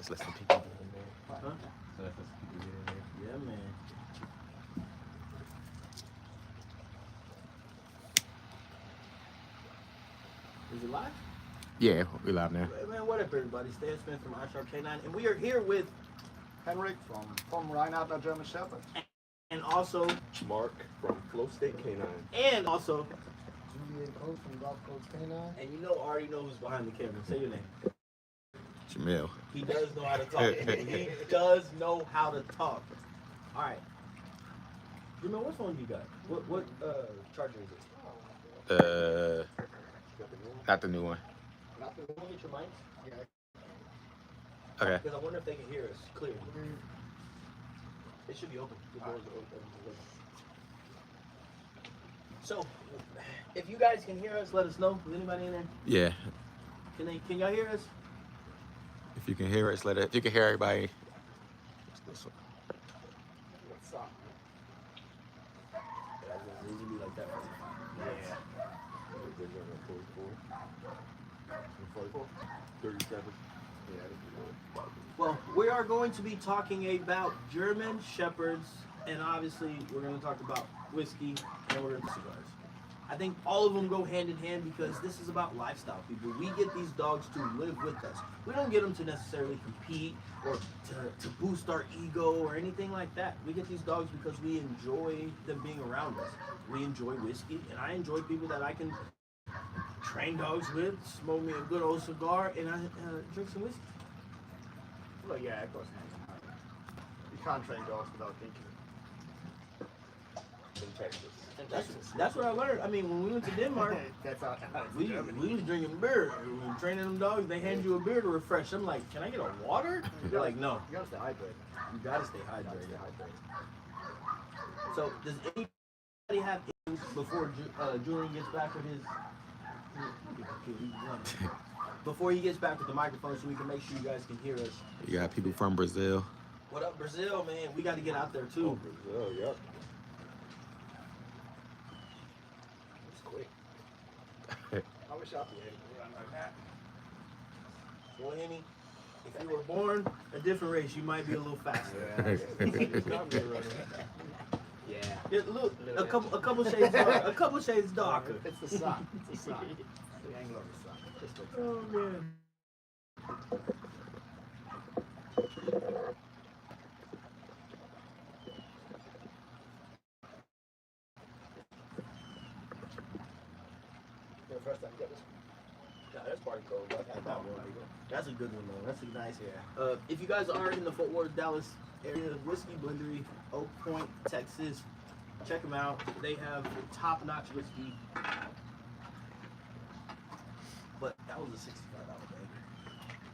Let's let some people get in there. Huh? So let's let some people get in there. Yeah, man. Is it live? Yeah, we live now. Man, what up, everybody? Stan Smith from iSharp K9, and we are here with Henrik from Reactive German Shepherd. and also Mark from Flow State K9. and also Julian Coach from Gulf Coast K9. and you know already know who's behind the camera. Say your name. Jamil. He does know how to talk. He does know how to talk. All right. Jamil, what phone do you got? What charger is it? Not the new one. Can we get your mics? Yeah. Okay. Because I wonder if they can hear us clearly. It should be open. The doors are open. So, if you guys can hear us, let us know. Is anybody in there? Yeah. Can y'all hear us? If you can hear us, let it. If you can hear everybody. It's this one. What's up? It usually be like that. Yeah. 44, 37. Well, we are going to be talking about German Shepherds, and obviously we're going to talk about whiskey, and we're going to cigars. I think all of them go hand in hand because this is about lifestyle, people. We get these dogs to live with us. We don't get them to necessarily compete or to boost our ego or anything like that. We get these dogs because we enjoy them being around us. We enjoy whiskey, and I enjoy people that I can train dogs with, smoke me a good old cigar, and I drink some whiskey. Well, yeah, of course. You can't train dogs without thinking. In Texas. That's what I learned. I mean, when we went to Denmark, That's how we was drinking beer. We were training them dogs. They hand you a beer to refresh. I'm like, can I get a water? They're like, no. You gotta stay hydrated. You gotta stay hydrated. So, does anybody have issues before Julian gets back with his? Before he gets back with the microphone, so we can make sure you guys can hear us. You got people from Brazil. What up, Brazil, man? We got to get out there too. Brazil, yep. It's quick. I wish I'd be able to run like that. Well, Henny, if you were born a different race, you might be a little faster. Yeah. Look, a couple shades darker. A couple shades darker. It's the sun. It's the sun. The angle of the sun. Just the Oh man. the first time you get this. Yeah, that's party cold. I've had that one. That's a good one though. That's a nice hair. If you guys are in the Fort Worth, Dallas area, Whiskey Blendery, Oak Point, Texas, check them out. They have top-notch whiskey. But that was a $65 bag.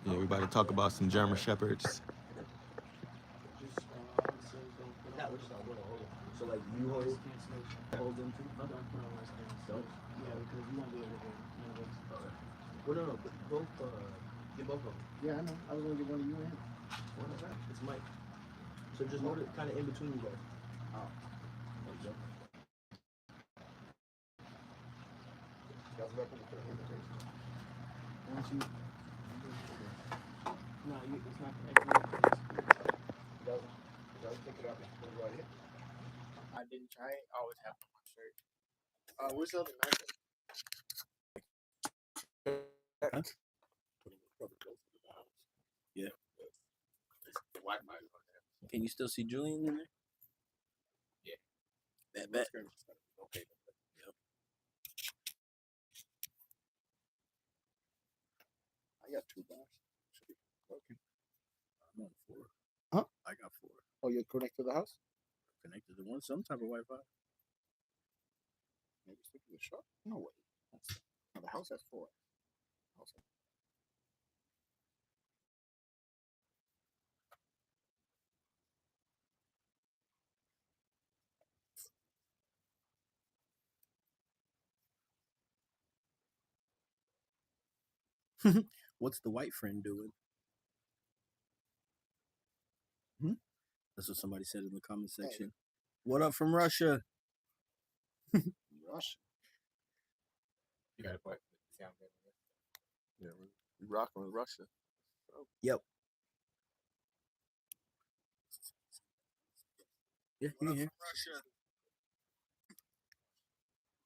Yeah, we about to talk about some German Shepherds. That was just not one hold. So like you hold them too? Don't? Yeah, because you won't be able to Well, no, but both, get both of them. Yeah, I know. I was gonna get one of you in. What is that? It's Mike. So just hold it kind of in between you guys. Oh. There you go. Guys, welcome to the invitation. once you. No, it's not connected. Guys, pick it up and put it right here. I didn't try it. I always have it on my shirt. Where's the other knife? Yeah. Can you still see Julian in there? Yeah. Bet. Okay. Yep. I got 2 bars. Should be working. I'm on 4. Huh? I got 4. Oh, you're connected to the house? Connected to one, some type of Wi-Fi. Maybe stick to the shop? No way. No, the house has 4. House has What's the white friend doing? That's what somebody said in the comment section. What up from Russia? Russia. You got a point. Yeah, we rocking with Russia. Yep. Yeah, you can hear. Russia.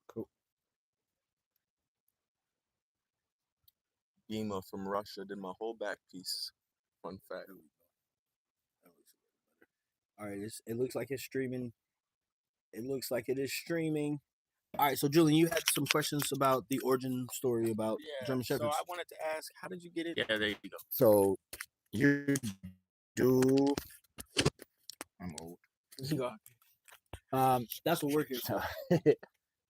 Cool. Gamer from Russia did my whole back piece. Fun fact. All right, it looks like it's streaming. It looks like it is streaming. All right, so Julian, you had some questions about the origin story about German So Shepherds. I wanted to ask, how did you get it? Yeah, there you go. So you do. I'm old. That's what we're here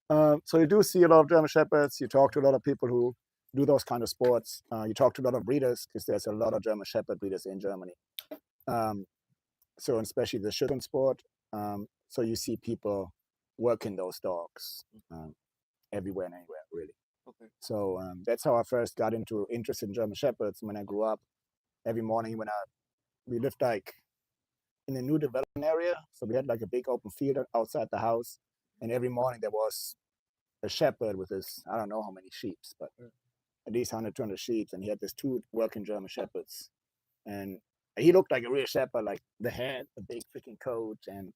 for. So you do see a lot of German Shepherds. You talk to a lot of people who do those kind of sports. You talk to a lot of breeders because there's a lot of German Shepherd breeders in Germany. So especially the Schütten sport. So you see people working those dogs everywhere and anywhere, really. Okay. So that's how I first got into interest in German Shepherds. When I grew up, every morning we lived like in a new development area, so we had like a big open field outside the house, and every morning there was a shepherd with his, I don't know how many sheep, but at least 100, 200 sheep, and he had these 2 working German Shepherds, and he looked like a real shepherd, like the head, the big freaking coat, and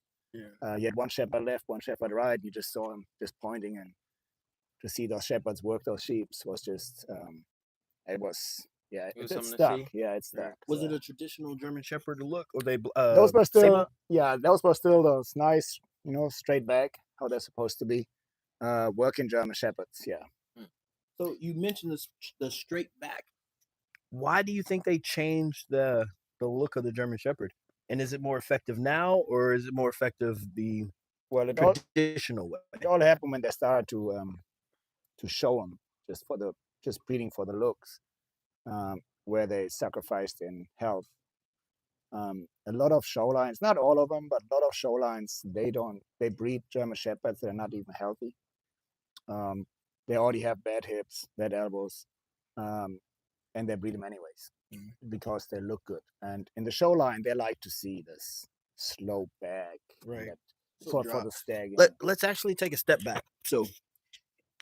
he had one shepherd left, one shepherd right, and you just saw him just pointing, and to see those shepherds work those sheep was just, it was something to stuck. see. Yeah, it stuck. Was so. it a traditional German Shepherd look, or they? Those were still, saber? those were still those nice, straight back, how they're supposed to be. Working German Shepherds, yeah. So you mentioned the straight back. Why do you think they changed the look of the German Shepherd? And is it more effective now, or is it more effective the traditional way? It all happened when they started to show them just breeding for the looks, where they sacrificed in health. A lot of show lines, not all of them, but a lot of show lines, they breed German Shepherds that are not even healthy. They already have bad hips, bad elbows, and they breed them anyways because they look good. And in the show line, they like to see this slow back, Right. for the stag. Let's actually take a step back. So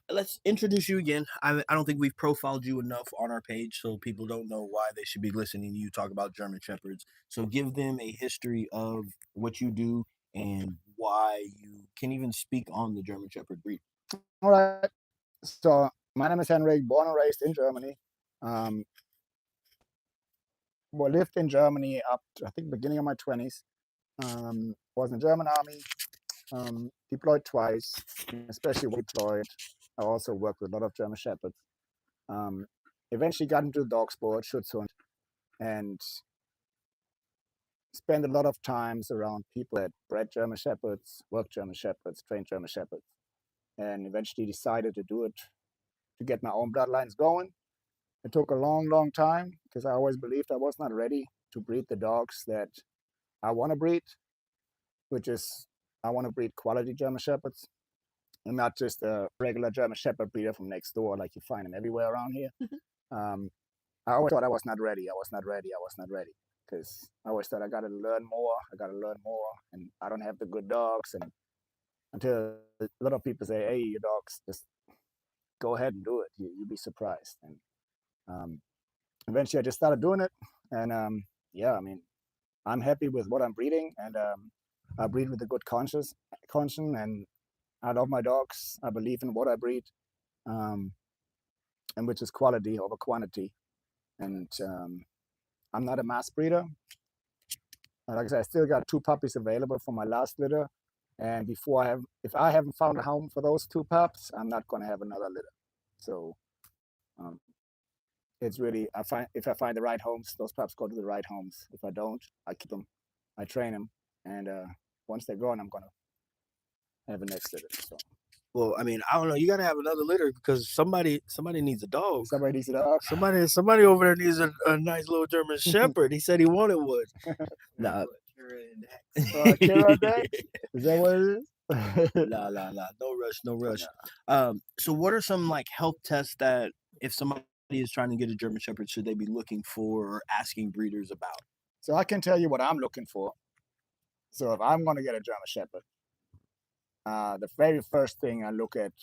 let's introduce you again. I don't think we've profiled you enough on our page, so people don't know why they should be listening to you talk about German Shepherds. So give them a history of what you do and why you can even speak on the German Shepherd breed. All right. So my name is Henrik, born and raised in Germany. Lived in Germany up to, I think, beginning of my 20s. Was in the German army, deployed twice, especially when deployed. I also worked with a lot of German Shepherds. Eventually got into the dog sport, Schutzhund, and spent a lot of times around people that bred German Shepherds, worked German Shepherds, trained German Shepherds, and eventually decided to do it to get my own bloodlines going. It took a long, long time because I always believed I was not ready to breed the dogs that I want to breed, which is I want to breed quality German Shepherds and not just a regular German Shepherd breeder from next door like you find them everywhere around here. I always thought I was not ready. I was not ready because I always thought I got to learn more, and I don't have the good dogs. And until a lot of people say, hey, your dogs, just go ahead and do it. You'll be surprised. And eventually I just started doing it. And I'm happy with what I'm breeding. And I breed with a good conscience. And I love my dogs. I believe in what I breed. And which is quality over quantity. And I'm not a mass breeder. Like I said, I still got 2 puppies available for my last litter. And if I haven't found a home for those 2 pups, I'm not going to have another litter. So it's really, if I find the right homes, those pups go to the right homes. If I don't, I keep them, I train them, and once they're gone, I'm going to have a next litter. So. Well, I mean, I don't know. You got to have another litter because somebody needs a dog. Somebody needs a dog. Somebody over there needs a nice little German Shepherd. He said he wanted one. Nah. Kara Dex? Is that what it is? Nah. No rush. So what are some like health tests that if somebody is trying to get a German Shepherd, should they be looking for or asking breeders about? So I can tell you what I'm looking for. So if I'm going to get a German Shepherd, the very first thing I look at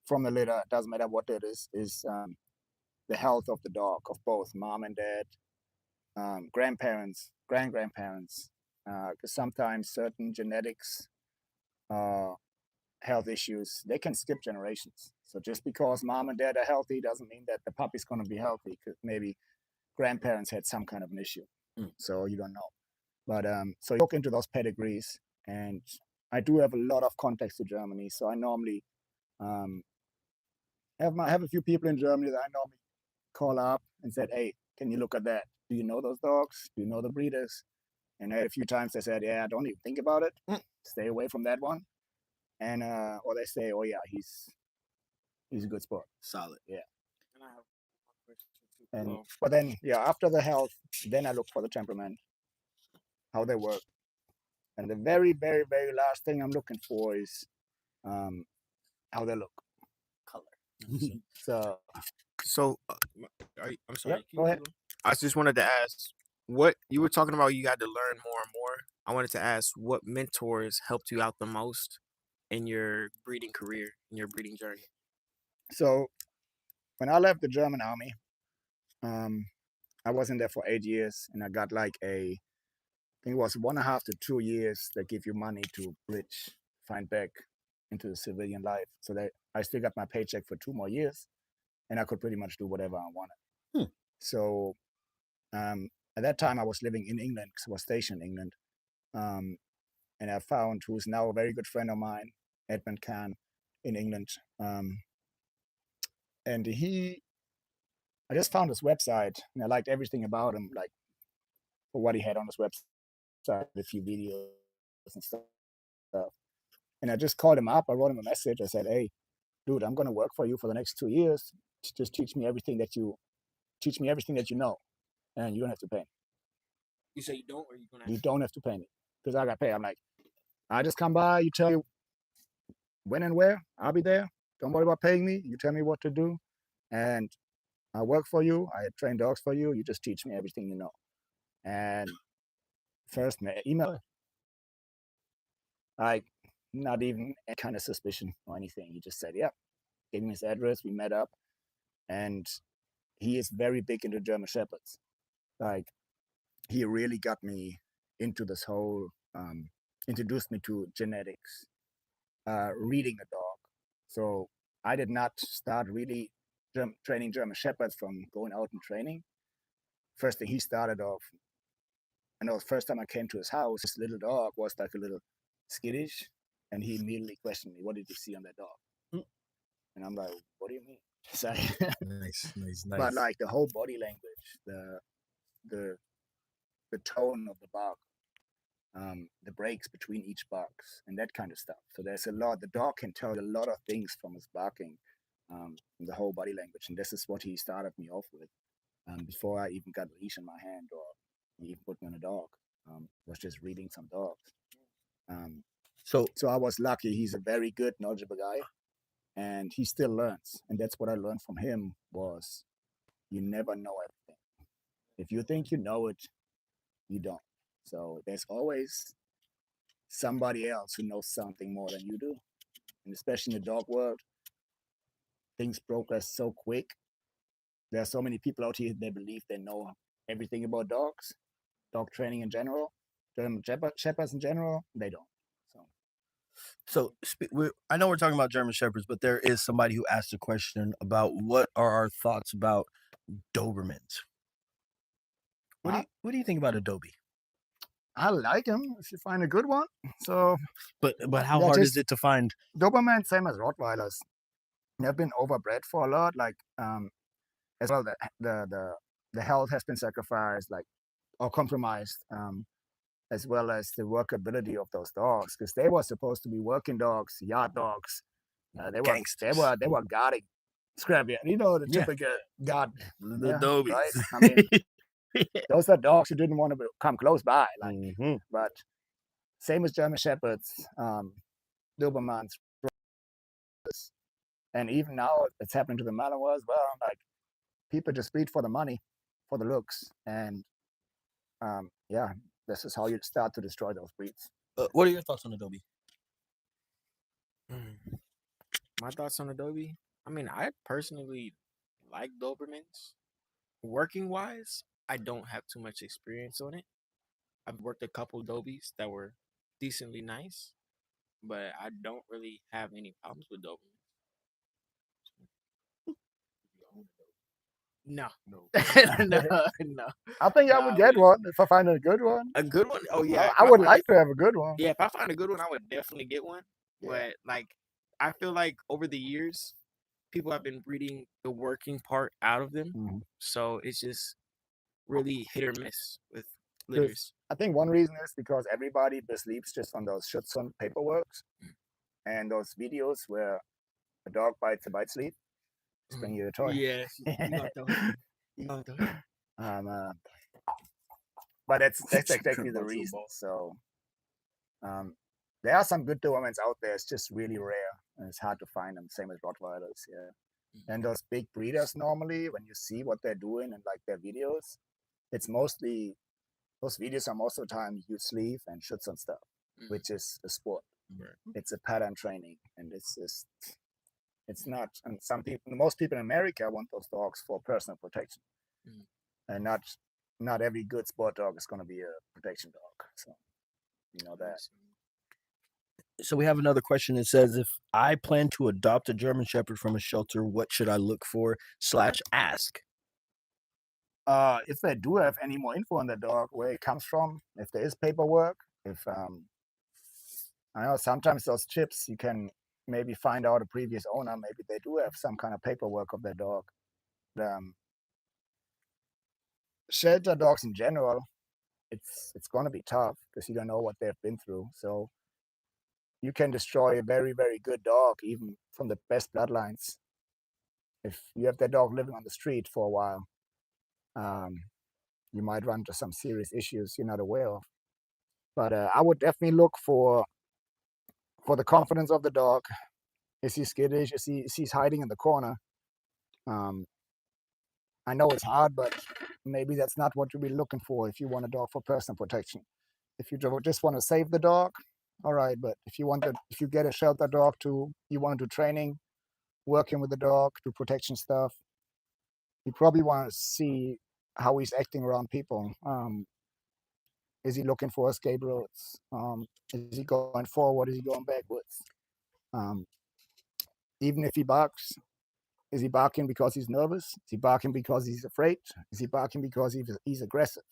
from the litter, doesn't matter what it is the health of the dog, of both mom and dad, grandparents, grand-grandparents, because sometimes certain genetics, health issues, they can skip generations. So just because mom and dad are healthy doesn't mean that the puppy's going to be healthy, because maybe grandparents had some kind of an issue. So you don't know. But so you look into those pedigrees, and I do have a lot of contacts to Germany. So I normally have a few people in Germany that I normally call up and said, "Hey, can you look at that? Do you know those dogs? Do you know the breeders?" And a few times they said, "Yeah, don't even think about it. Stay away from that one." And or they say, "Oh yeah, he's a good sport." Solid. Yeah. And I have one question too. And but then after the health, then I look for the temperament, how they work. And the very, very, very last thing I'm looking for is how they look. Color. So So, I'm sorry. yeah, go ahead. I just wanted to ask, what you were talking about. You got to learn more and more. I wanted to ask, what mentors helped you out the most in your breeding career, in your breeding journey? So when I left the German army, I was in there for 8 years, and I got like I think it was 1.5 to 2 years that give you money to bridge, find back into the civilian life. So that I still got my paycheck for 2 more years, and I could pretty much do whatever I wanted. So at that time, I was living in England because I was stationed in England. And I found who's now a very good friend of mine, Edmund Kahn, in England. And I just found his website, and I liked everything about him, like for what he had on his website, a few videos and stuff. And I just called him up. I wrote him a message. I said, "Hey, dude, I'm going to work for you for the next 2 years. Just teach me everything that you know, and you don't have to pay me. You say you don't, or you gonna? You don't have to pay me, because I got paid." I'm like, "I just come by. You tell me when and where. I'll be there. Don't worry about paying me. You tell me what to do, and I work for you. I train dogs for you. You just teach me everything you know." And first email, like not even any kind of suspicion or anything. He just said, "Yeah," gave me his address. We met up, and he is very big into German Shepherds. Like he really got me into this whole, introduced me to genetics, reading a dog. So I did not start really training German Shepherds from going out and training. First thing he started off, I know the first time I came to his house, his little dog was like a little skittish, and he immediately questioned me, "What did you see on that dog?" And I'm like, "What do you mean?" So, Nice. but like the whole body language, the tone of the bark, the breaks between each barks, and that kind of stuff. So there's a lot. The dog can tell a lot of things from his barking, from the whole body language, and this is what he started me off with. Before I even got a leash in my hand, or he even put me on a dog, was just reading some dogs. So So I was lucky. He's a very good, knowledgeable guy, and he still learns. And that's what I learned from him was, you never know everything. If you think you know it, you don't. So there's always somebody else who knows something more than you do. And especially in the dog world, things progress so quick. There are so many people out here that believe they know everything about dogs, dog training in general, German Shepherds in general. They don't. So I know we're talking about German Shepherds, but there is somebody who asked a question about what are our thoughts about Dobermans. What do you think about Adobe? I like them if you find a good one. So, but how hard is it to find? Doberman, same as Rottweilers, they've been overbred for a lot. Like as well, the health has been sacrificed, like or compromised, as well as the workability of those dogs, because they were supposed to be working dogs, yard dogs. They were guarding scrappy. You know, the typical guard. The Adobe. Right? I mean, those are dogs who didn't want to come close by. Like, but same as German Shepherds, Dobermans, and even now it's happening to the Malinois as well. Like, people just breed for the money, for the looks, and this is how you start to destroy those breeds. What are your thoughts on Adobe? My thoughts on Adobe? I mean, I personally like Dobermans. Working wise, I don't have too much experience on it. I've worked a couple Dobies that were decently nice, but I don't really have any problems with Dobermans. No, No. no. I think I Nah, would get we- one if I find a good one. A good one? Oh yeah. I would like to have a good one. Yeah, if I find a good one, I would definitely get one. Yeah. But like, I feel like over the years, people have been breeding the working part out of them, Mhm. so it's just really hit or miss with 'Cause litters. I think one reason is because everybody sleeps just on those Schutzhund paperworks and those videos where a dog bites a bite sleep. Just bring you a toy. Yeah, you gonna throw it. You gonna throw it. But that's exactly the Muscle reason. ball. So there are some good Dobermans out there. It's just really rare, and it's hard to find them. Same as Rottweilers, yeah. And those big breeders, normally, when you see what they're doing and like their videos, it's mostly those videos are most of the time youth sleeve and shoots and stuff, which is a sport. Right. It's a pattern training, and it's not. And most people in America want those dogs for personal protection, and not every good sport dog is going to be a protection dog. So you know that. So we have another question that says, if I plan to adopt a German Shepherd from a shelter, what should I look for / ask? If they do have any more info on the dog, where it comes from, if there is paperwork, if I know sometimes those chips you can maybe find out a previous owner, maybe they do have some kind of paperwork of their dog. Shelter dogs in general, it's going to be tough because you don't know what they've been through. So you can destroy a very, very good dog, even from the best bloodlines. If you have that dog living on the street for a while, you might run into some serious issues you're not aware of. But I would definitely look for the confidence of the dog. Is he skittish? Is he's hiding in the corner? I know it's hard, but maybe that's not what you'll be looking for if you want a dog for personal protection. If you just want to save the dog, all right. But if you get a shelter dog you want to do training, working with the dog, do protection stuff, you probably want to see how he's acting around people. Is he looking for escape routes? Is he going forward? Is he going backwards? Even if he barks, is he barking because he's nervous? Is he barking because he's afraid? Is he barking because he's aggressive?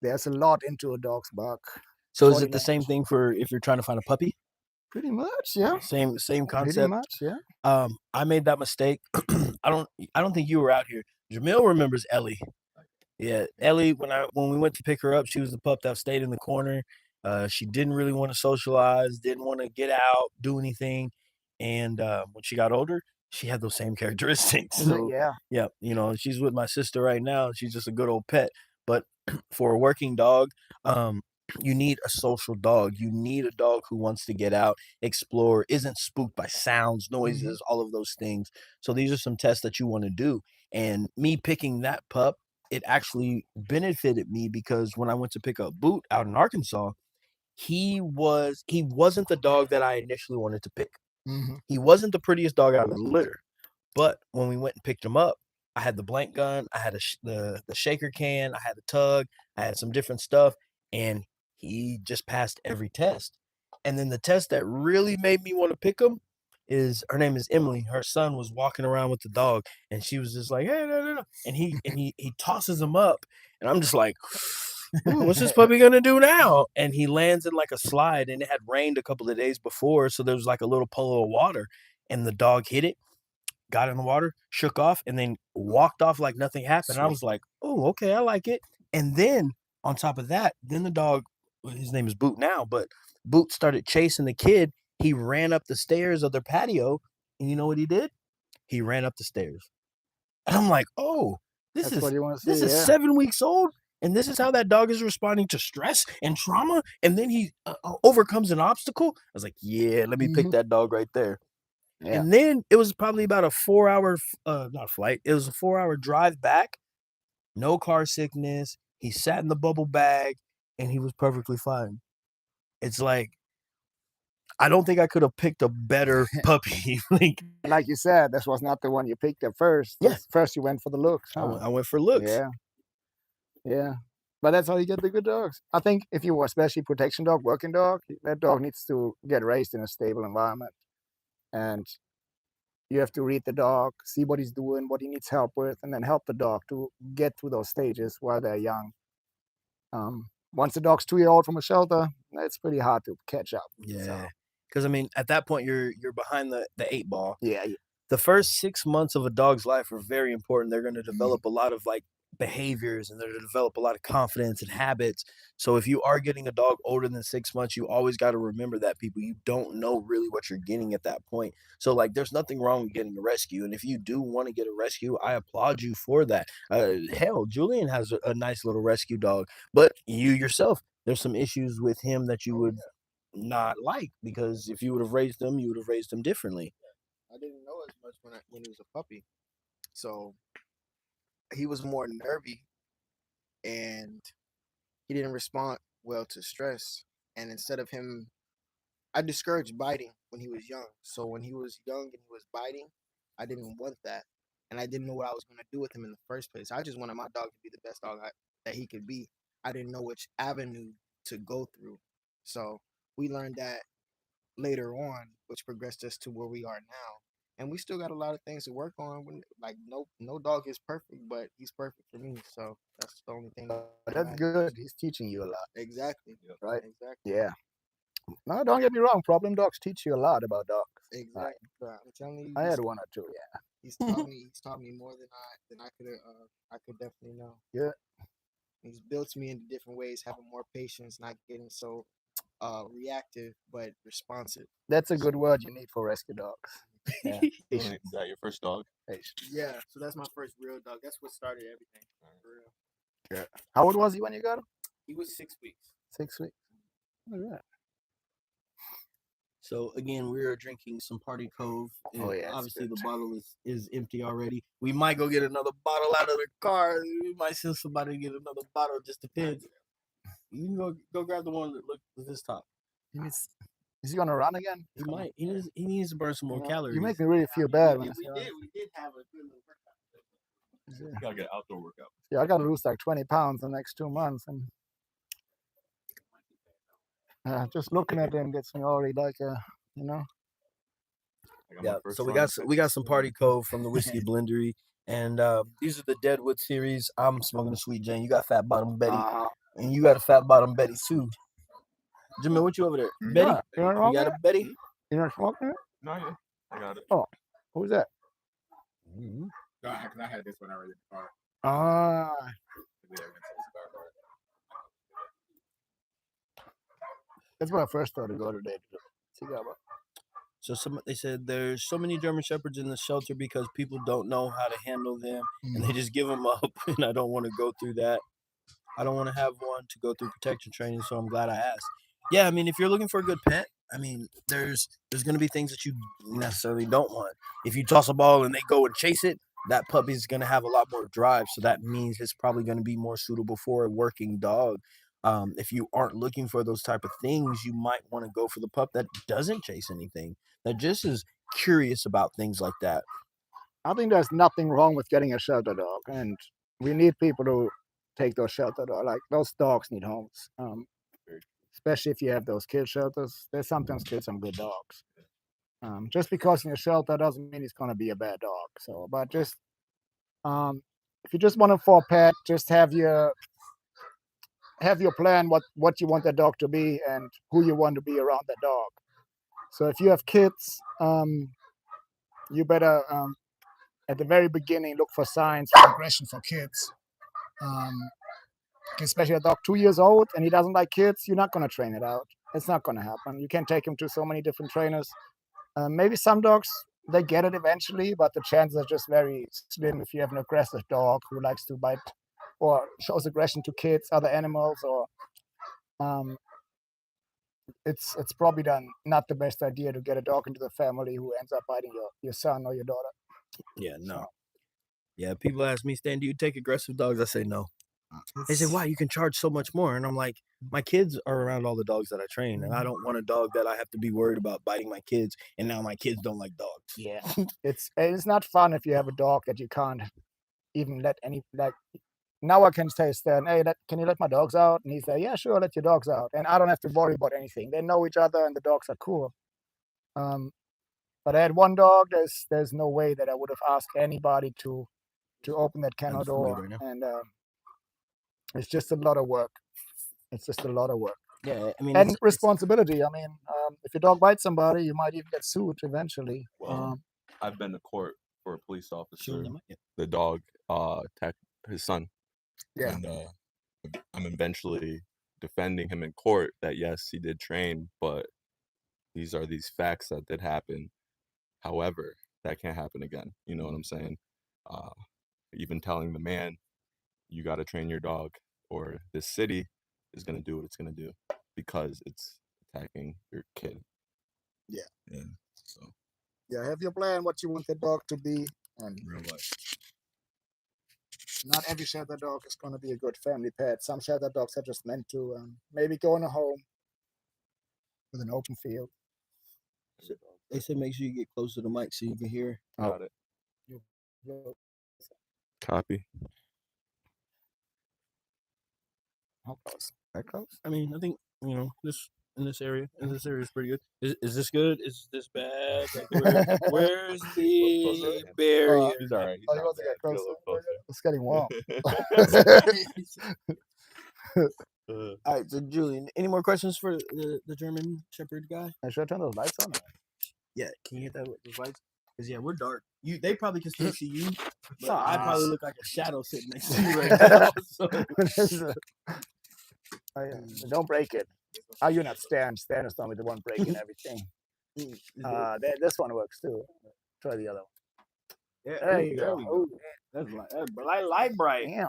There's a lot into a dog's bark. So is Body it the same language. thing for if you're trying to find a puppy? Pretty much, yeah. Same Pretty concept. much, yeah. I made that mistake. I don't think you were out here. Jamil remembers Ellie. Yeah, Ellie. When we went to pick her up, she was the pup that stayed in the corner. She didn't really want to socialize, didn't want to get out, do anything. And when she got older, she had those same characteristics. So Yeah. she's with my sister right now. She's just a good old pet. But for a working dog, you need a social dog. You need a dog who wants to get out, explore, isn't spooked by sounds, noises, all of those things. So these are some tests that you want to do. And me picking that pup, it actually benefited me because when I went to pick up Boot out in Arkansas, he wasn't the dog that I initially wanted to pick. He wasn't the prettiest dog out of the litter. But when we went and picked him up, I had the blank gun, I had the shaker can, I had the tug, I had some different stuff, and he just passed every test. And then the test that really made me want to pick him is, her name is Emily. Her son was walking around with the dog, and she was just like, hey, no. And he tosses him up, and I'm just like, ooh, what's this puppy gonna do now? And he lands in like a slide, and it had rained a couple of days before, so there was like a little puddle of water, and the dog hit it, got in the water, shook off, and then walked off like nothing happened. And I was like, oh, okay, I like it. And then on top of that, then the dog, his name is Boot now, but Boot started chasing the kid. He ran up the stairs of their patio, and you know what he did? He ran up the stairs. And I'm like, oh, this That's what you want to see. is 7 weeks old, and this is how that dog is responding to stress and trauma, and then he overcomes an obstacle. I was like, yeah, let me pick that dog right there. Yeah. And then it was probably about a 4-hour, not flight. It was a 4-hour drive back. No car sickness. He sat in the bubble bag, and he was perfectly fine. It's like, I don't think I could have picked a better puppy. Like you said, this was not the one you picked at first. Yeah. First you went for the looks. I went for looks. Yeah. But that's how you get the good dogs. I think if you are a special protection dog, working dog, that dog needs to get raised in a stable environment. And you have to read the dog, see what he's doing, what he needs help with, and then help the dog to get through those stages while they're young. Once the dog's 2 year old from a shelter, it's pretty hard to catch up. Yeah. So, Because I mean, at that point, you're behind the 8 ball. yeah, The first 6 months of a dog's life are very important. They're going to develop a lot of like behaviors, and they're going to develop a lot of confidence and habits. So if you are getting a dog older than 6 months, you always got to remember that, people, you don't know really what you're getting at that point. So like, there's nothing wrong with getting a rescue, and if you do want to get a rescue, I applaud you for that. Hell, Julian has a nice little rescue dog, but you yourself, there's some issues with him that you would not like, because if you would have raised him, you would have raised him differently. I didn't know as much when he was a puppy, so he was more nervy, and he didn't respond well to stress. And instead of him, I discouraged biting when he was young. So when he was young and he was biting, I didn't want that, and I didn't know what I was going to do with him in the first place. I just wanted my dog to be the best dog that he could be. I didn't know which avenue to go through, so we learned that later on, which progressed us to where we are now. And we still got a lot of things to work on. Like no dog is perfect, but he's perfect for me. So that's the only thing. but that's good. He's teaching you a lot, Exactly. right? Exactly. Yeah. No, don't get me wrong. Problem dogs teach you a lot about dogs. Exactly. Right. I'm telling you, I had one or two. Yeah. he's taught me more than I could definitely know. Yeah. He's built me in different ways, having more patience, not getting so reactive, but responsive. That's a good word you need for rescue dogs. Yeah. Is that your first dog? Patience. Yeah. So that's my first real dog. That's what started everything. For real. Yeah. How old was he when you got him? He was 6 weeks. 6 weeks. All right. So again, we are drinking some Party Cove. Oh, yeah, it's Obviously good. the bottle is empty already. We might go get another bottle out of the car. We might send somebody to get another bottle. It just depends. You can go grab the one that looks at this top. Is he gonna run again? He might. He needs to burn some more calories. You make me really feel bad. We When I see did have a good little workout. Yeah. You gotta get an outdoor workout. Yeah, I gotta lose like 20 pounds in the next 2 months, and just looking at him gets me already like, you know. I got my Yeah. first So run we got six. some Party Cove from the Whiskey Blendery, and these are the Deadwood series. I'm smoking a Sweet Jane. You got Fat Bottom Betty, and you got a Fat Bottom Betty too. Jimmy, what you over there? Betty? You not You smoking got a it? Betty? You not smoking it? No, yeah, I got it. Who's that? No, because I had this one already in the car. Ah, We had went to the cigar bar. that's what I first thought to go today to the cigar bar. So they said there's so many German Shepherds in the shelter because people don't know how to handle them, and they just give them up. And I don't want to go through that. I don't want to have one to go through protection training, so I'm glad I asked. Yeah, I mean, if you're looking for a good pet, I mean, there's going to be things that you necessarily don't want. If you toss a ball and they go and chase it, that puppy's going to have a lot more drive, so that means it's probably going to be more suitable for a working dog. If you aren't looking for those type of things, you might want to go for the pup that doesn't chase anything, that just is curious about things like that. I think there's nothing wrong with getting a shelter dog, and we need people to take those shelter dogs. Like those dogs need homes, especially if you have those kid shelters. They sometimes kill some good dogs. Just because in a shelter doesn't mean it's gonna be a bad dog. So, but just if you just want it for a pet, just have your plan what you want that dog to be and who you want to be around that dog. So if you have kids, you better at the very beginning look for signs of aggression for kids. Especially a dog 2 years old and he doesn't like kids, you're not going to train it out. It's not going to happen. You can take him to so many different trainers. Maybe some dogs, they get it eventually, but the chances are just very slim if you have an aggressive dog who likes to bite or shows aggression to kids, other animals, or it's probably not the best idea to get a dog into the family who ends up biting your son or your daughter. Yeah, no. Yeah, people ask me, Stan, do you take aggressive dogs? I say no. They say, why? You can charge so much more. And I'm like, my kids are around all the dogs that I train, and I don't want a dog that I have to be worried about biting my kids, and now my kids don't like dogs. Yeah. It's not fun if you have a dog that you can't even let now I can say, Stan, hey, can you let my dogs out? And he's like, yeah, sure, let your dogs out. And I don't have to worry about anything. They know each other and the dogs are cool. But I had one dog, there's no way that I would have asked anybody to open that kennel door. Right now. And it's just a lot of work. It's just a lot of work. Yeah, I mean, And responsibility. I mean, if your dog bites somebody, you might even get sued eventually. Well, I've been to court for a police officer. Shooting them, yeah. The dog attacked his son. Yeah. And I'm eventually defending him in court that yes, he did train, but these are these facts that did happen. However, that can't happen again. You know what I'm saying? Even telling the man, you got to train your dog, or this city is going to do what it's going to do because it's attacking your kid. Yeah. So. Yeah, have your plan what you want the dog to be. And Real life. not every shelter dog is going to be a good family pet. Some shelter dogs are just meant to maybe go in a home with an open field. They said make sure you get close to the mic so you can hear. Got it. Copy. How close? That close? I mean, I think this area is pretty good. Is this good? Is this bad? Like, where's the barrier? He's all right. Oh, you want to get closer? It's getting warm. All right, so Julian, any more questions for the German Shepherd guy? Should I turn those lights on? Yeah, can you hit that with the lights? Because we're dark. They probably can still see you, but I probably look like a shadow sitting next to you right now. So. Don't break it. Oh, you're not Stan. Stan is normally the one breaking everything. This one works too. Try the other one. Yeah, there you go. Go. That's light bright. Yeah.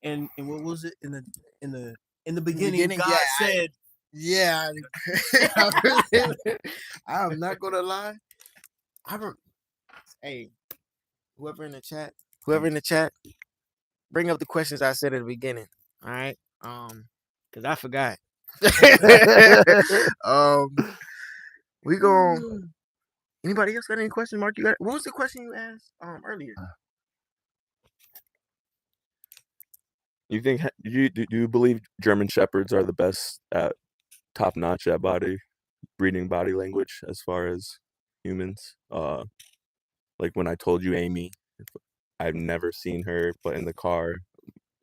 And what was it in the beginning? God said, Yeah, I'm not gonna lie. Hey, whoever in the chat, bring up the questions I said at the beginning. All right, because I forgot. We gon' Anybody else got any questions, Mark? What was the question you asked earlier? You think do you believe German Shepherds are the best at top notch at breeding body language as far as humans? Like when I told you Amy, I've never seen her, but in the car,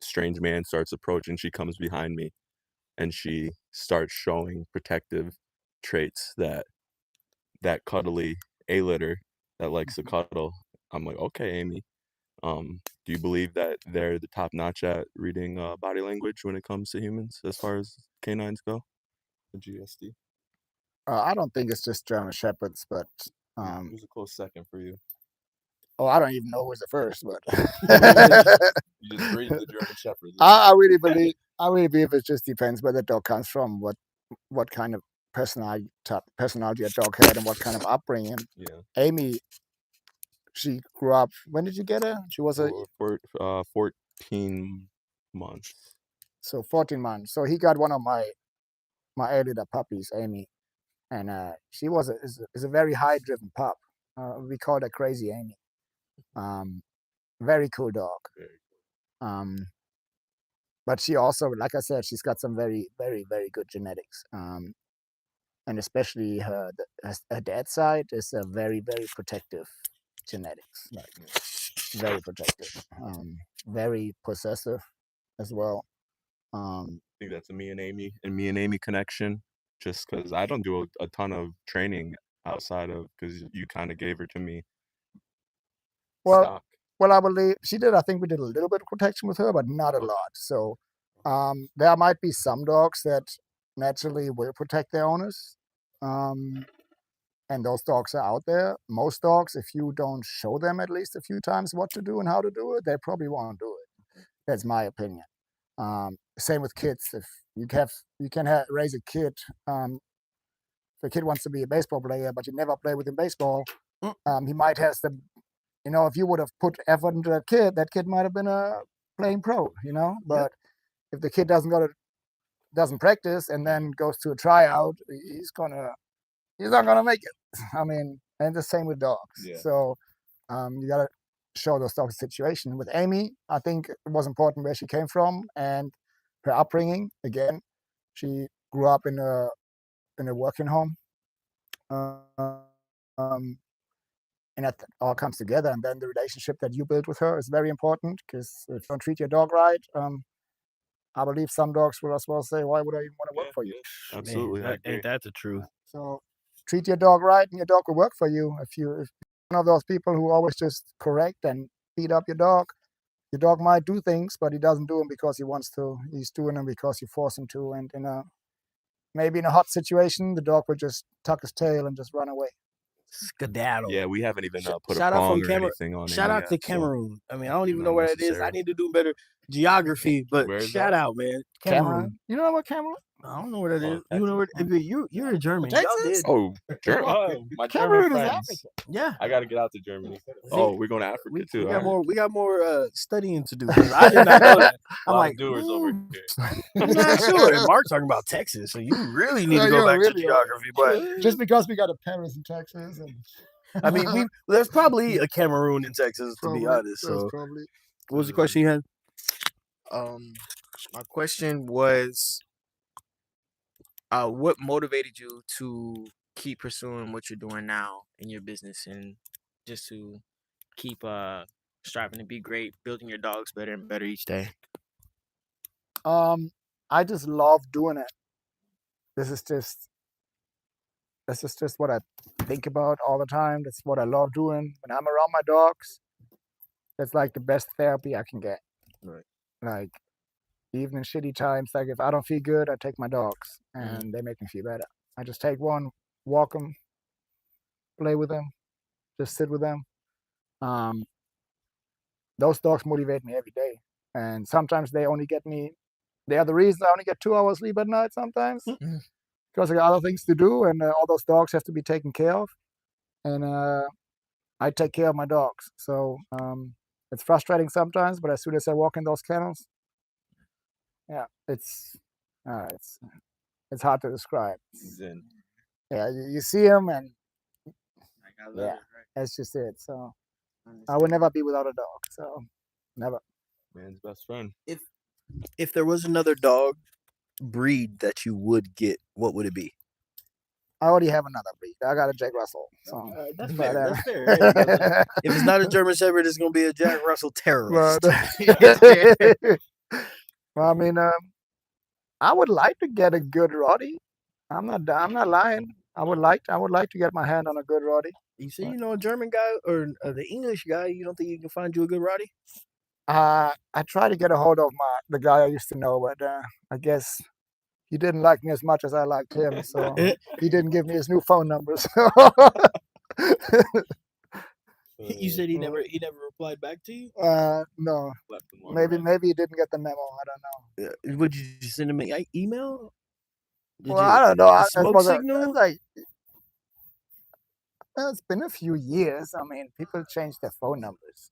strange man starts approaching. She comes behind me, and she starts showing protective traits that cuddly A-litter that likes to cuddle. I'm like, okay, Amy. Do you believe that they're the top notch at reading body language when it comes to humans as far as canines go? The GSD. I don't think it's just German Shepherds, but Who's a close second for you? Oh, I don't even know who was the first, but You just breed the German Shepherds. I really believe it just depends where the dog comes from, what kind of personality a dog had, and what kind of upbringing. Yeah. Amy, she grew up. When did you get her? She was 14 months. So 14 months. So he got one of my A-litter puppies, Amy, and she is a very high driven pup. We called her Crazy Amy. Very cool dog. But she also, like I said, she's got some very, very, very good genetics. And especially her dad's side is a very, very protective genetics. Very protective. Very possessive as well. I think that's a me and Amy connection. Just because I don't do a ton of training outside of, because you kind of gave her to me. Well, I believe she did. I think we did a little bit of protection with her, but not a lot. So there might be some dogs that naturally will protect their owners. And those dogs are out there. Most dogs, if you don't show them at least a few times what to do and how to do it, they probably won't do it. That's my opinion. Same with kids. If you can raise a kid, if a kid wants to be a baseball player, but you never play with him baseball, he might have the, if you would have put effort into that kid might have been playing pro, But if the kid doesn't practice and then goes to a tryout, he's not gonna make it. I mean, and the same with dogs. Yeah. So you gotta show those dogs the situation. With Amy, I think it was important where she came from and her upbringing. Again, she grew up in a working home, and that all comes together. And then the relationship that you build with her is very important, because if you don't treat your dog right, I believe some dogs will as well say, "Why would I even want to work for you?" Absolutely, I agree. Ain't that the truth? So treat your dog right, and your dog will work for you. If you're one of those people who always just correct and beat up your dog might do things, but he doesn't do them because he wants to. He's doing them because you force him to. And maybe in a hot situation, the dog will just tuck his tail and just run away. Skedaddle. Yeah, we haven't even put a Shout out prong from or Cameroon. anything on Shout Amy out to yet, so Cameroon. I mean, I don't even know not where that is. I necessary. need to do better geography, but Where is shout that? out, man. Cameroon? You know what Cameroon? I don't know where that is. Oh, You know where? You're a German. Y'all Texas? did. Oh, my German Cameroon is friends. Africa. Yeah. I got to get out to Germany. Oh, we're going to Africa We too. got All right. more. We got more studying to do. 'Cause I did not know that. A I'm lot like, of doers over "Mm, here. I'm not sure. And Mark talking about Texas, so you really need No, to go you're back to really geography. But Just because we got a Paris in Texas, and I mean, there's probably a Cameroon in Texas, to be honest. that's So, probably. what was the question you had? My question was, what motivated you to keep pursuing what you're doing now in your business, and just to keep striving to be great, building your dogs better and better each day? I just love doing it. This is just what I think about all the time. That's what I love doing. When I'm around my dogs, that's like the best therapy I can get. Right. Like, even in shitty times, like if I don't feel good, I take my dogs, and they make me feel better. I just take one, walk them, play with them, just sit with them. Those dogs motivate me every day, and sometimes they only get me. They are the reason I only get 2 hours sleep at night sometimes, because I got other things to do, and all those dogs have to be taken care of, and I take care of my dogs. So it's frustrating sometimes, but as soon as I walk in those kennels, yeah, it's hard to describe. Zen. Yeah, you see them, and yeah, that's just it. So I would never be without a dog. So never. Man's best friend. If there was another dog breed that you would get, what would it be? I already have another breed. I got a Jack Russell. So That's but, fair. That's fair. Hey, brother. If it's not a German Shepherd, it's gonna be a Jack Russell terrorist. well, I mean, I would like to get a good Roddy. I'm not lying. I would like to get my hand on a good Roddy. You say you know a German guy or the English guy. You don't think you can find you a good Roddy? I tried to get a hold of the guy I used to know, but I guess he didn't like me as much as I liked him, so he didn't give me his new phone number. So You said he never replied back to you. No, Left him on maybe red. he didn't get the memo. I don't know. Would you send him an email? Did Well, you, I don't know. a smoke signal? It's been a few years. I mean, people change their phone numbers.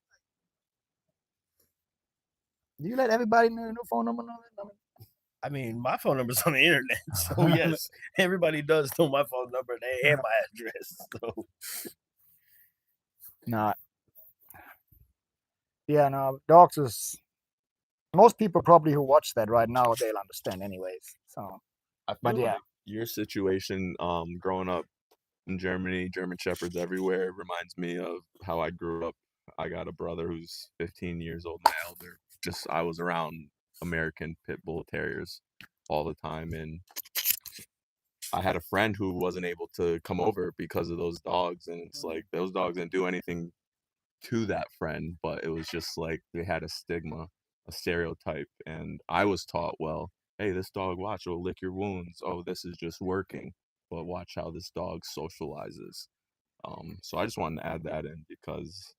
Do you let everybody know your new phone number? I mean, my phone number's on the internet, so yes, everybody does know my phone number and my address. So Not. Yeah, no. Dogs is. Most people probably who watch that right now, they'll understand anyways. So, I feel but yeah. like your situation, growing up in Germany, German Shepherds everywhere, reminds me of how I grew up. I got a brother who's 15 years old, my elder. I was around American Pitbull Terriers all the time, and I had a friend who wasn't able to come over because of those dogs, and it's like those dogs didn't do anything to that friend, but it was just like they had a stigma, a stereotype, and I was taught, well, hey, this dog, watch, it'll lick your wounds. Oh, this is just working, but watch how this dog socializes. So I just wanted to add that in because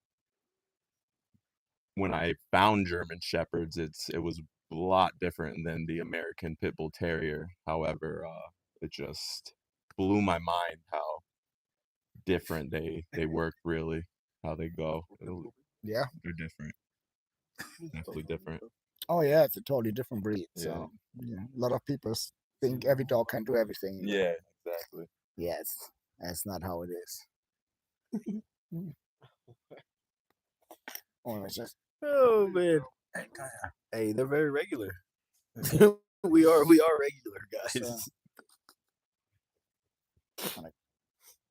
when I found German Shepherds, it was a lot different than the American Pitbull Terrier. However, it just blew my mind how different they work, really, how they go. Yeah. They're different. Definitely different. Oh yeah, it's a totally different breed. Yeah. So yeah, a lot of people think every dog can do everything. Yeah, exactly. Yes, that's not how it is. Oh, it's just Oh man. Hey, they're very regular. we are regular guys.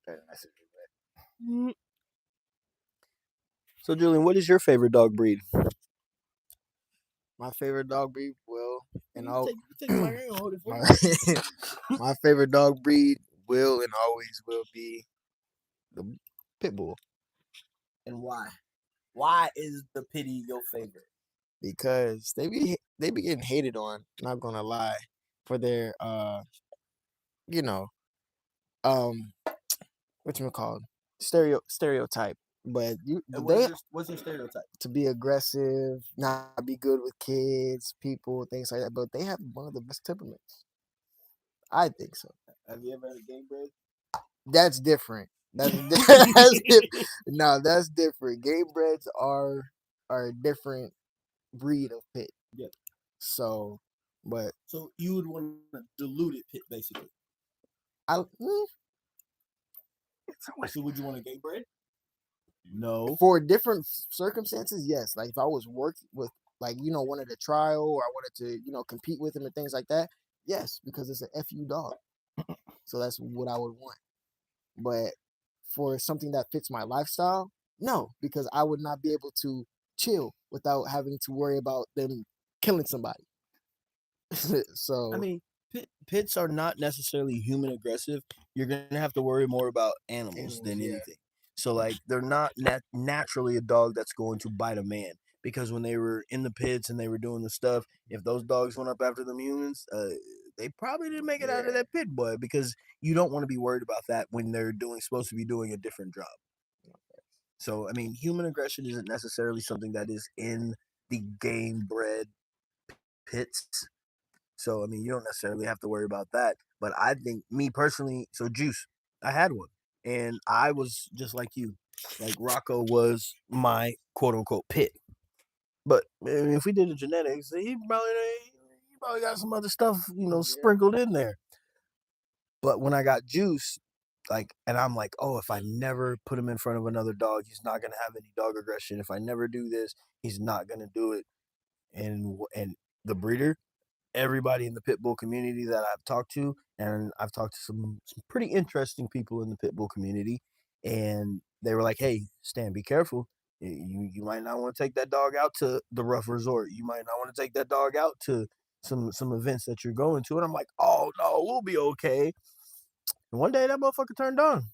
very nice. Mm. So Julian, what is your favorite dog breed? My favorite dog breed, and all my my favorite dog breed will and always will be the Pitbull. And why? Why is the pity your favorite? Because they be getting hated on, not gonna lie, for their you know, whatchamacallit, stereotype. But What's your stereotype? to be aggressive, not be good with kids, people, things like that. But they have one of the best temperaments. I think so. Have you ever had a game bred? That's different. That's different. No, that's different. Game breds are a different breed of pit. Yeah. So, but So you would want a diluted pit, basically. So would you want a game bred? No. For different circumstances, yes. Like if I was working with, wanted a trial, or I wanted to, compete with him and things like that, yes, because it's an FU dog. So that's what I would want. But for something that fits my lifestyle, no, because I would not be able to chill without having to worry about them killing somebody. So I mean, pits are not necessarily human aggressive. You're gonna have to worry more about animals than yeah. anything. So like, they're not naturally a dog that's going to bite a man, because when they were in the pits and they were doing the stuff, if those dogs went up after them humans, they probably didn't make it out of that pit, boy, because you don't want to be worried about that when they're supposed to be doing a different job. So I mean, human aggression isn't necessarily something that is in the game bred pits. So I mean, you don't necessarily have to worry about that. But I think, me personally, so Juice, I had one, and I was just like you. Like, Rocco was my quote unquote pit. But I mean, if we did the genetics, he probably got some other stuff, sprinkled in there. But when I got Juice, and I'm like, oh, if I never put him in front of another dog, he's not gonna have any dog aggression. If I never do this, he's not gonna do it. And the breeder, everybody in the Pitbull community that I've talked to, and I've talked to some pretty interesting people in the Pitbull community, and they were like, hey, Stan, be careful. You might not want to take that dog out to the rough resort. You might not want to take that dog out to some events that you're going to. And I'm like, oh no, we'll be okay. And one day that motherfucker turned on.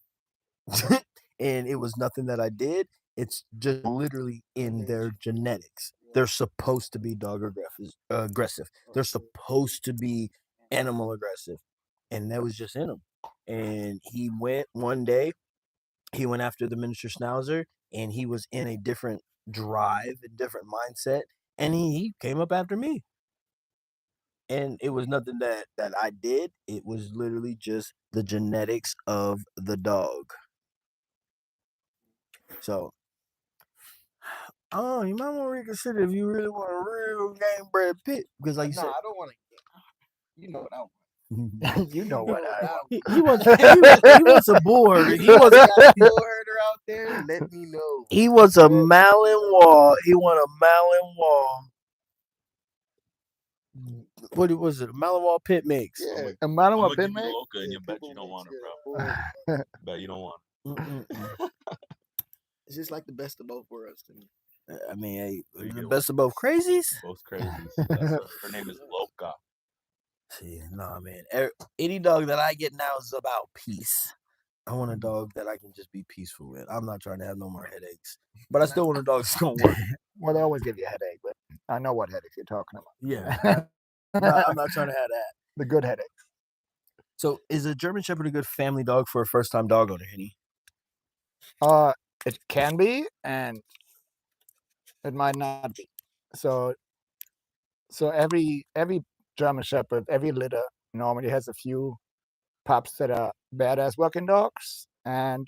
And it was nothing that I did. It's just literally in their genetics. They're supposed to be dog aggressive. They're supposed to be animal aggressive. And that was just in them. And he went one day, he went after the miniature schnauzer, and he was in a different drive, a different mindset. And he came up after me. And it was nothing that I did. It was literally just the genetics of the dog. So, oh, you might want to reconsider if you really want a real game bred pit, because like you said, I don't want to. You know what I want. You know what I want. he wants a board. He wants a bull herder out there. Let me know. He wants a Malinois. He want a Malinois. What was it? A Malinois pit mix. Yeah. A Malinois I'm pit gonna give you mix? Loca, and you bet you don't want it, bro. Bet you don't want it. It's just like the best of both worlds to me. I mean, hey, So you the get best of both crazies. Both crazies. Her name is Loca. See, nah, man. Any dog that I get now is about peace. I want a dog that I can just be peaceful with. I'm not trying to have no more headaches, but I still want a dog that's gonna work. Well, they always give you a headache, but I know what headache you're talking about. Yeah, I'm not trying to have that. The good headache. So, is a German Shepherd a good family dog for a first-time dog owner, Henny? It can be, and it might not be. So every German Shepherd, every litter normally has a few pups that are badass working dogs, and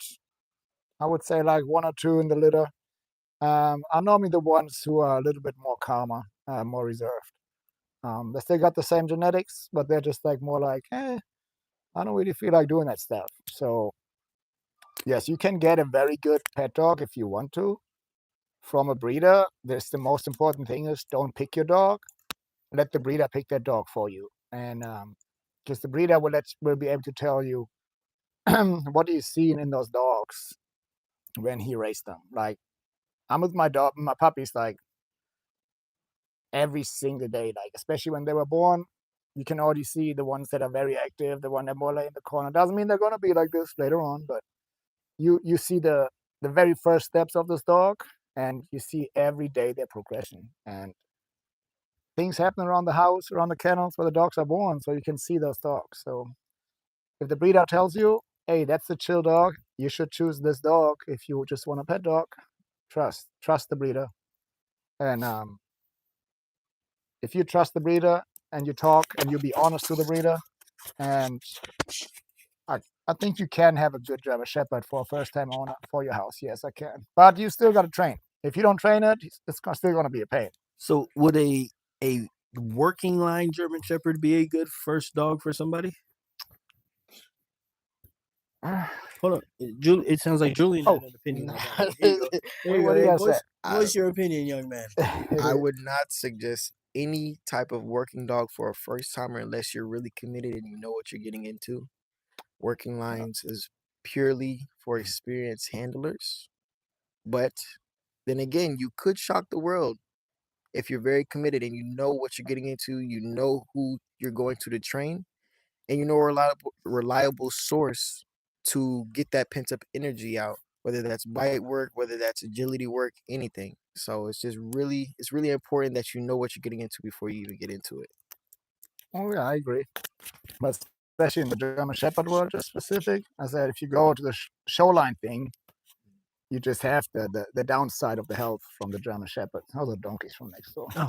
I would say like one or two in the litter are normally the ones who are a little bit more calmer, more reserved. They still got the same genetics, but they're just like more like, I don't really feel like doing that stuff. So yes, you can get a very good pet dog if you want to from a breeder, the most important thing is don't pick your dog. Let the breeder pick that dog for you, and because the breeder will be able to tell you what he's seen in those dogs when he raised them. Like I'm with my puppies like every single day, like especially when they were born. You can already see the ones that are very active, the one that more like in the corner. Doesn't mean they're gonna be like this later on, but you see the very first steps of this dog, and you see every day their progression. And things happen around the house, around the kennels where the dogs are born, so you can see those dogs. So if the breeder tells you, hey, that's a chill dog, you should choose this dog. If you just want a pet dog, trust the breeder. And if you trust the breeder and you talk and you be honest to the breeder, and I think you can have a good German Shepherd for a first-time owner for your house. Yes, I can. But you still got to train. If you don't train it, it's still going to be a pain. So would a working line German Shepherd be a good first dog for somebody? Hold on, it sounds like Julian had an opinion on that. Here you go. There you What go. do you Hey, guys say? What's your opinion, young man? I would not suggest any type of working dog for a first timer unless you're really committed and you know what you're getting into. Working lines is purely for experienced handlers. But then again, you could shock the world if you're very committed and you know what you're getting into, you know who you're going to train, and you know a reliable source to get that pent up energy out, whether that's bite work, whether that's agility work, anything. So it's really important that you know what you're getting into before you even get into it. Oh yeah, I agree. But especially in the German Shepherd world, just specific, I said if you go to the show line thing, you just have the downside of the health from the German Shepherd. Those are donkeys from next door. Oh,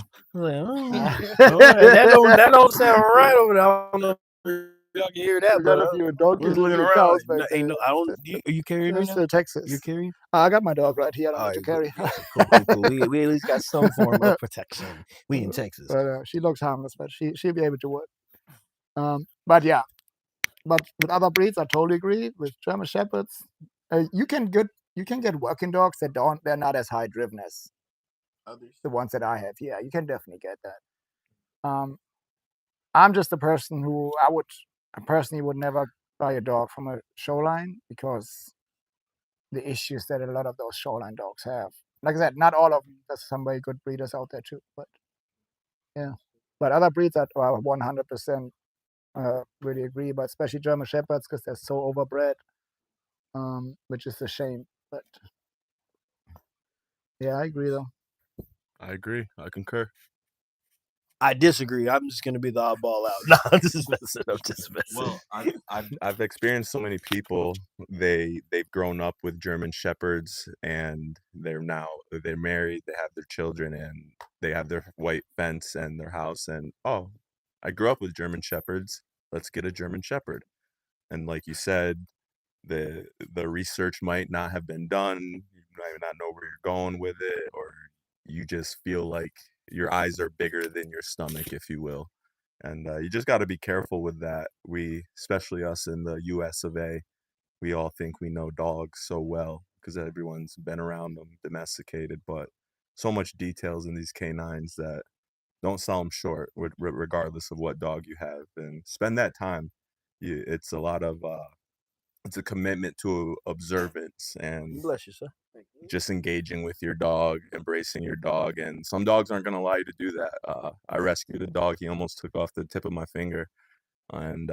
that don't sound right over there. I don't know if y'all can hear that, We got but a few donkeys, we're looking a few around. cows back Ain't there. no, I don't. Are you carrying right It's now? Texas. You're carrying? I got my dog right here. I don't All need to right, carry. cool. We at least got some form of protection. We in Texas. But she looks harmless, but she'll be able to work. But yeah, but with other breeds, I totally agree. With German Shepherds, you can get working dogs they're not as high driven as Others. the ones that I have. Yeah, you can definitely get that. I'm just a person who I personally would never buy a dog from a show line because the issues that a lot of those show line dogs have. Like I said, not all of them. There's some very good breeders out there too. But yeah, but other breeds that are 100% really agree. But especially German Shepherds because they're so overbred, which is a shame. But yeah, I agree though. I agree. I concur. I disagree. I'm just gonna be the oddball out. No, I'm just messing. Well, I've experienced so many people. They've grown up with German Shepherds, and they're married. They have their children, and they have their white fence and their house. And oh, I grew up with German Shepherds. Let's get a German Shepherd. And like you said, the research might not have been done. You might not know where you're going with it, or you just feel like your eyes are bigger than your stomach, if you will. And you just got to be careful with that. Especially us in the US of A, we all think we know dogs so well because everyone's been around them, domesticated, but so much details in these canines that don't sell them short, regardless of what dog you have. And spend that time. It's a lot of it's a commitment to observance and Bless you, sir. just engaging with your dog, embracing your dog. And some dogs aren't going to allow you to do that. I rescued a dog. He almost took off the tip of my finger. And,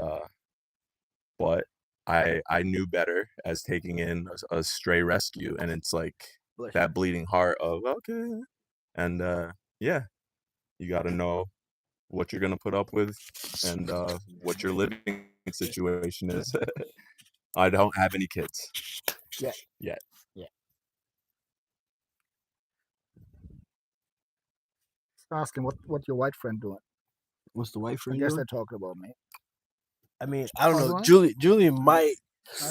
but I knew better as taking in a stray rescue. And it's like that bleeding heart of, okay. And, yeah, you got to know what you're going to put up with and what your living situation is. I don't have any kids. Yet. Yeah. Asking what your white friend doing. What's the white I friend guess doing? they're talking about me. I mean, I don't know. Doing? Julian might.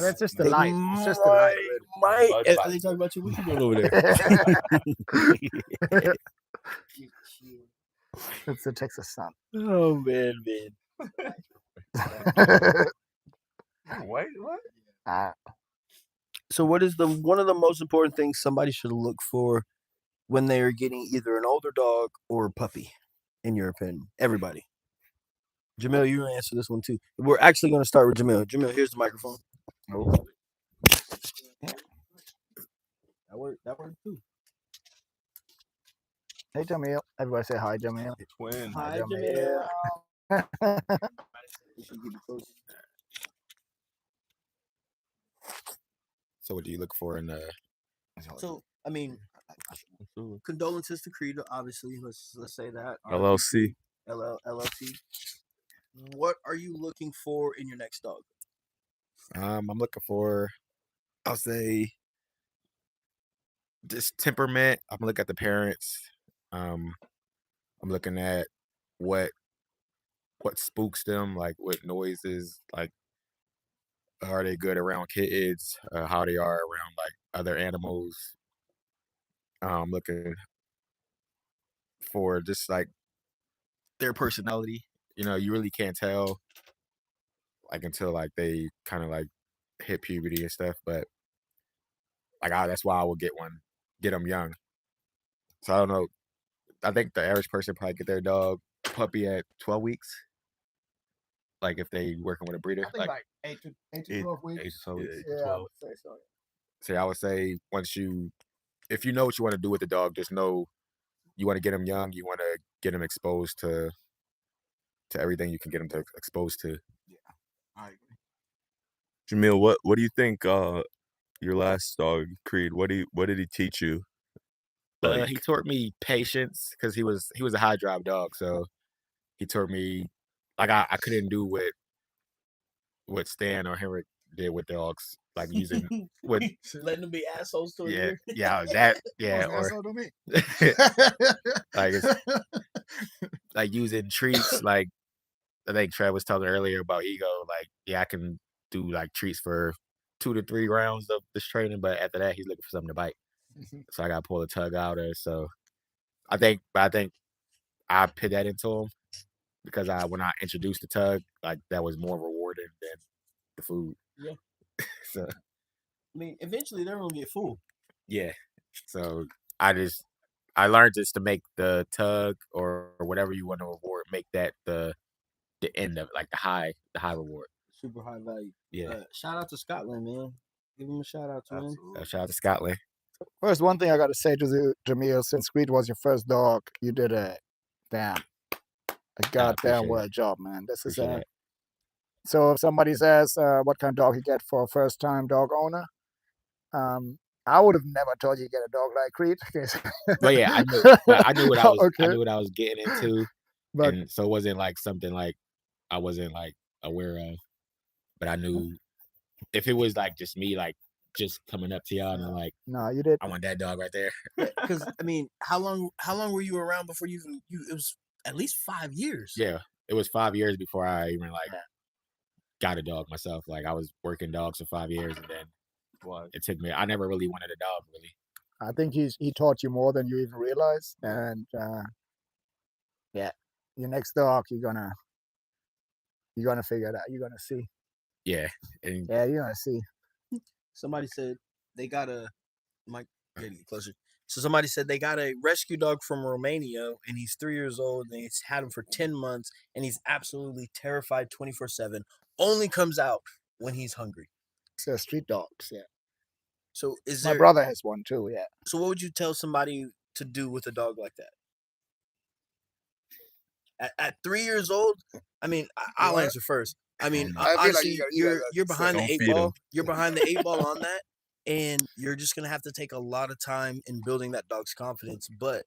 That's just the they light. It's just the light. Might. Are they talking about you? What you doing over there? It's the Texas sun. Oh man. What? Ah, So, what is one of the most important things somebody should look for when they are getting either an older dog or a puppy, in your opinion? Everybody. Jamil, you answer this one too. We're actually going to start with Jamil. Jamil, here's the microphone. Oh. That worked too. Hey, Jamil. Everybody say hi, Jamil. Twin. Hi, Jamil. Jamil. You should keep it close. So what do you look for in the? So, I mean, condolences to Creed, obviously. Let's say that. LLC. LLC. What are you looking for in your next dog? I'm looking for, I'll say, just temperament. I'm gonna look at the parents. I'm looking at what spooks them, like what noises, like are they good around kids, how they are around like other animals. I'm looking for just like their personality. You really can't tell like until like they kind of like hit puberty and stuff. But like that's why I would get them young. So I don't know. I think the average person probably get their dog puppy at 12 weeks. Like if they working with a breeder, I think like 8 to 12 weeks. 8 to 12 weeks. Yeah, I would say so. So I would say if you know what you want to do with the dog, just know you want to get them young. You want to get them exposed to everything you can get them to exposed to. I agree. Jamil, what do you think? Your last dog, Creed. What did he teach you? He taught me patience because he was a high drive dog. So he taught me like I couldn't do what Stan or Henrik did with dogs, like using with letting them be assholes to yeah you. or like it's like using treats. Like I think Trev was telling earlier about ego. Like I can do like treats for 2 to 3 rounds of this training, but after that he's looking for something to bite. So I got to pull the tug out of. So I think I put that into him because when I introduced the tug, like that was more rewarding than the food. Yeah. So I mean, eventually they're gonna get full. yeah. So I learned just to make the tug or whatever you want to reward, make that the end of it, like the high reward. Super high value. Yeah. Shout out to Scotland, man. Give him a shout out to him. Shout out to Scotland. First, one thing I got to say to Jamil, since Creed was your first dog, you did a goddamn well job, man. This is Appreciate that. So if somebody says what kind of dog you get for a first-time dog owner, I would have never told you to get a dog like Creed. But yeah, I knew. Like, I knew what I was. Okay. I knew what I was getting into, But and so it wasn't like something like I wasn't like aware of. But I knew if it was like just me, like just coming up to y'all and like, no, you did. I want that dog right there. Because I mean, how long were you around before you it was at least 5 years. Yeah, it was 5 years before I even like got a dog myself. Like I was working dogs for 5 years, and then it took me. I never really wanted a dog, really. I think he taught you more than you even realize. And yeah, your next dog, you're gonna figure it out. You're gonna see. Yeah, and Yeah, you're gonna see. Somebody said they got a Mike. Get closer. So somebody said they got a rescue dog from Romania, and he's 3 years old, and he's had him for 10 months, and he's absolutely terrified 24/7. Only comes out when he's hungry. So street dogs, yeah. So is My there? brother has one too, yeah. So what would you tell somebody to do with a dog like that? At 3 years old, I mean, I'll answer first. I mean, I feel like honestly, you you're behind the Don't 8 feed 'em. ball. You're behind the 8 ball on that, and you're just gonna have to take a lot of time in building that dog's confidence. But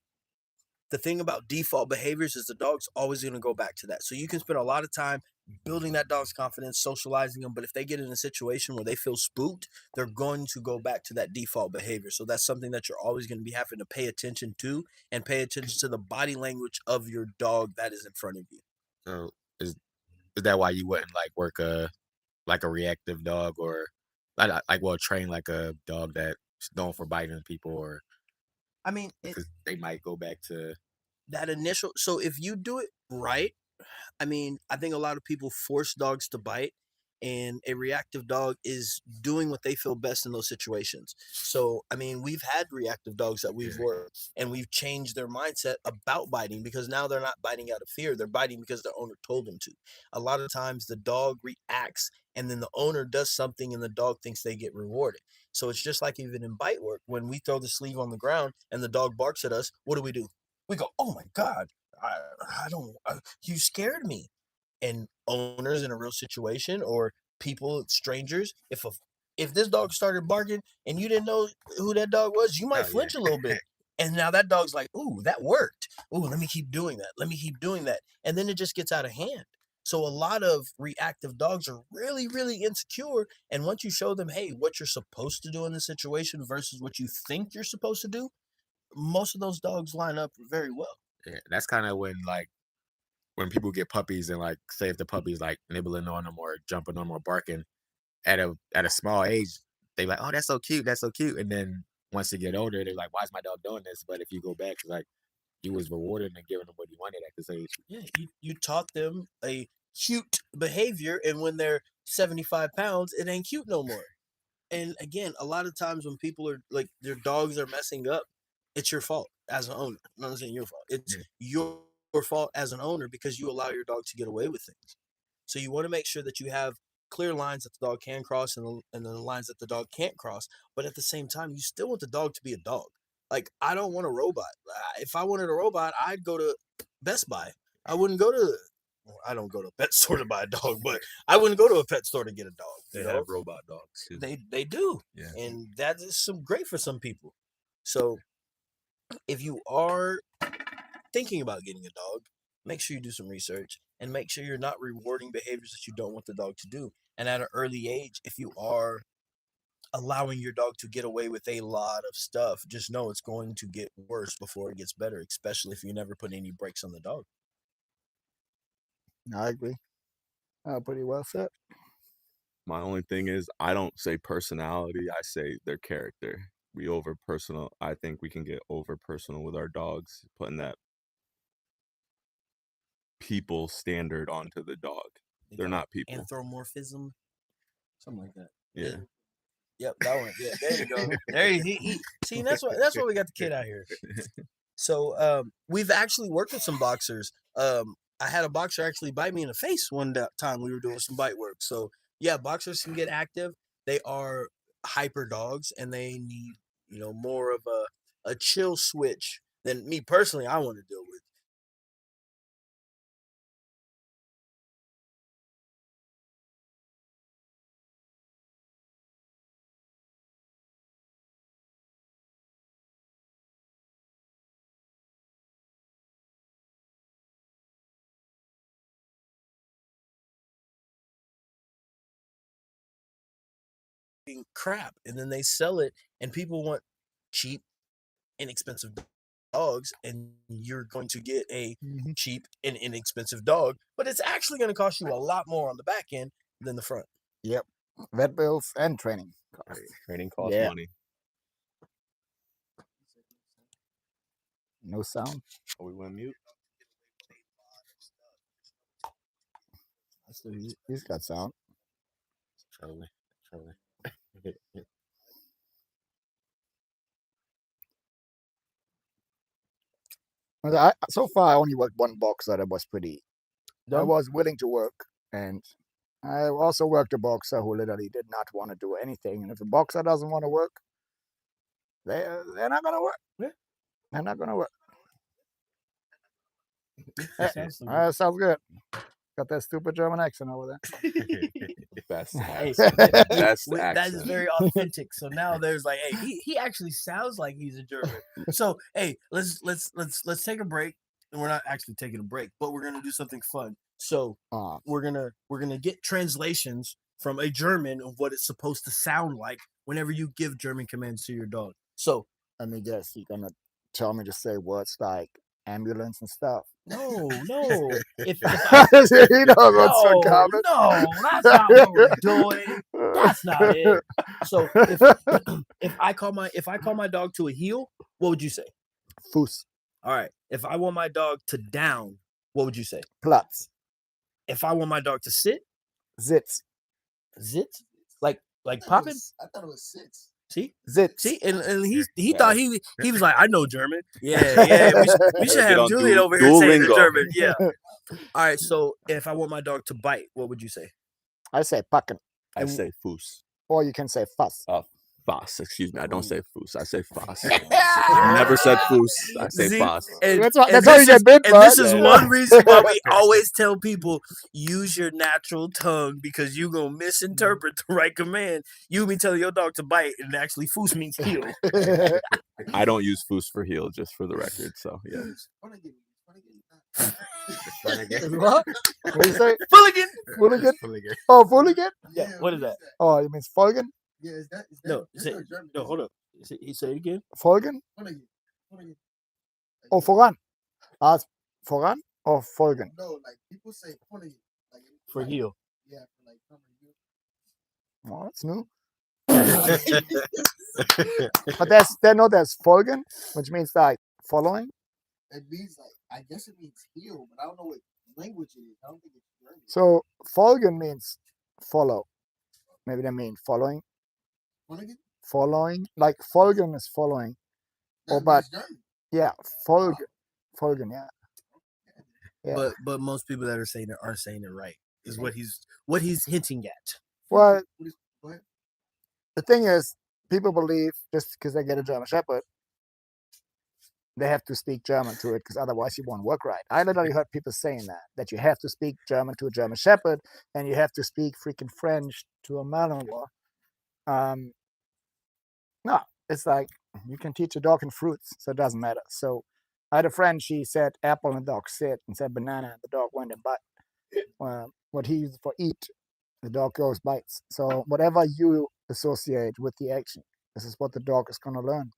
the thing about default behaviors is the dog's always gonna go back to that. So you can spend a lot of time building that dog's confidence, socializing them. But if they get in a situation where they feel spooked, they're going to go back to that default behavior. So that's something that you're always going to be having to pay attention to, and pay attention to the body language of your dog that is in front of you. so is that why you wouldn't like work a reactive dog or train like a dog that's known for biting people, or I mean, because they might go back to that initial. So if you do it right, I mean, I think a lot of people force dogs to bite, and a reactive dog is doing what they feel best in those situations. So, I mean, we've had reactive dogs that we've worked, and we've changed their mindset about biting, because now they're not biting out of fear. They're biting because their owner told them to. A lot of times the dog reacts, and then the owner does something and the dog thinks they get rewarded. So it's just like even in bite work, when we throw the sleeve on the ground and the dog barks at us, what do? We go, "Oh my God, I don't, you scared me." And owners in a real situation, or people, strangers, if this dog started barking and you didn't know who that dog was, you might flinch a little bit. And now that dog's like, "Ooh, that worked. Ooh, let me keep doing that. Let me keep doing that." And then it just gets out of hand. So a lot of reactive dogs are really, really insecure. And once you show them, hey, what you're supposed to do in this situation versus what you think you're supposed to do, most of those dogs line up very well. Yeah, that's kind of when people get puppies and like say if the puppy's like nibbling on them or jumping on them or barking at a small age, they like, oh, that's so cute. And then once they get older, they're like, why is my dog doing this? But if you go back, it's like you was rewarded and giving them what he wanted at this age. Yeah, you taught them a cute behavior, and when they're 75 pounds, it ain't cute no more. And again, a lot of times when people are like, their dogs are messing up, it's your fault as an owner. I'm not saying your fault. It's your fault as an owner, because you allow your dog to get away with things. So you want to make sure that you have clear lines that the dog can cross, and the lines that the dog can't cross. But at the same time, you still want the dog to be a dog. Like, I don't want a robot. If I wanted a robot, I'd go to Best Buy. I wouldn't go to, well, I don't go to a pet store to buy a dog, but I wouldn't go to a pet store to get a dog. They have robot dogs too. They do. Yeah. And that is some great for some people. So if you are thinking about getting a dog, make sure you do some research, and make sure you're not rewarding behaviors that you don't want the dog to do. And at an early age, if you are allowing your dog to get away with a lot of stuff, just know it's going to get worse before it gets better, especially if you never put any brakes on the dog. I agree. Pretty well said. My only thing is, I don't say personality, I say their character. I think we can get over personal with our dogs, putting that people standard onto the dog. They're not people. Anthropomorphism, something like that. Yeah. Yep, that one. Yeah, there you go. There he see, that's why we got the kid out here. So we've actually worked with some boxers. I had a boxer actually bite me in the face one time we were doing some bite work. So yeah, boxers can get active. They are hyper dogs, and they need, more of a chill switch than me personally I want to deal with. Crap, and then they sell it, and people want cheap, inexpensive dogs, and you're going to get a cheap and inexpensive dog, but it's actually going to cost you a lot more on the back end than the front. Yep. Vet bills and training. Training costs Yeah. money. No sound. Oh, we went mute. He's got sound. Totally. So far, I only worked one boxer that was pretty. I Dumb? was willing to work, and I also worked a boxer who literally did not want to do anything. And if a boxer doesn't want to work, they're not gonna work. Yeah. They're not gonna work. Sounds good. Got that stupid German accent over there. Best Hey, accent. Best that is accent. very authentic. So now there's like, hey, he actually sounds like he's a German. So hey, let's take a break. And we're not actually taking a break, but we're gonna do something fun. So we're gonna get translations from a German of what it's supposed to sound like whenever you give German commands to your dog. So Let me guess, you're gonna tell me to say words like ambulance and stuff. no. If He knows what's no, coming. that's not what we're doing. That's not it. So if I call my dog to a heel, what would you say? Fuß, All right. If I want my dog to down, what would you say? Platz, If I want my dog to sit, Sitz, Zit? Like popping? I thought it was sits. See? Zit. See? And he thought he was like, I know German. Yeah. We should Get have on Julian over here saying the Duolingo. German. Yeah. All right. So if I want my dog to bite, what would you say? I say packen, I say foos. or you can say fuss. Foss, excuse me. I don't say foos. I say foss. I never said foos. I say See? foss. And, That's how and you this get is, bit, and bud. this is one reason why we always tell people use your natural tongue because you gonna misinterpret the right command. You be telling your dog to bite and actually foos means heel. I don't use foos for heel, just for the record. So yeah. What? What do you say? Fulligan. Fooligan? Fulligan. Oh, fooligan? Yeah. What is that? Oh, you mean Folgen? Yeah, is that No. that's Say, not German, no. is Hold it? up. Say it again. Folgen? Fulligan. Fulligan. Oh, voran. Voran or Folgen? No, like people say Fulligan. Like, For like, heel. Yeah, for like from heel. Oh, that's new. But there's Folgen, which means like following. It means like I guess it means heel, but I don't know what language it is. I don't think it's German. So Folgen means follow. Maybe they mean following. Fulligan? Following. Like Folgen is following. Oh, That but means German. yeah, Folgen. Folgen, yeah. Yeah. But most people that are saying it aren't saying it right. Is what he's hinting at. Well, Go ahead. the thing is, people believe just because they get a German Shepherd, they have to speak German to it because otherwise it won't work right. I literally heard people saying that you have to speak German to a German Shepherd and you have to speak freaking French to a Malinois. No, it's like you can teach a dog in fruits, so it doesn't matter. So I had a friend, she said apple and the dog sit, and said banana and the dog went and bite. What he used for eat, the dog goes bites. So whatever you associate with the action, this is what the dog is going to learn.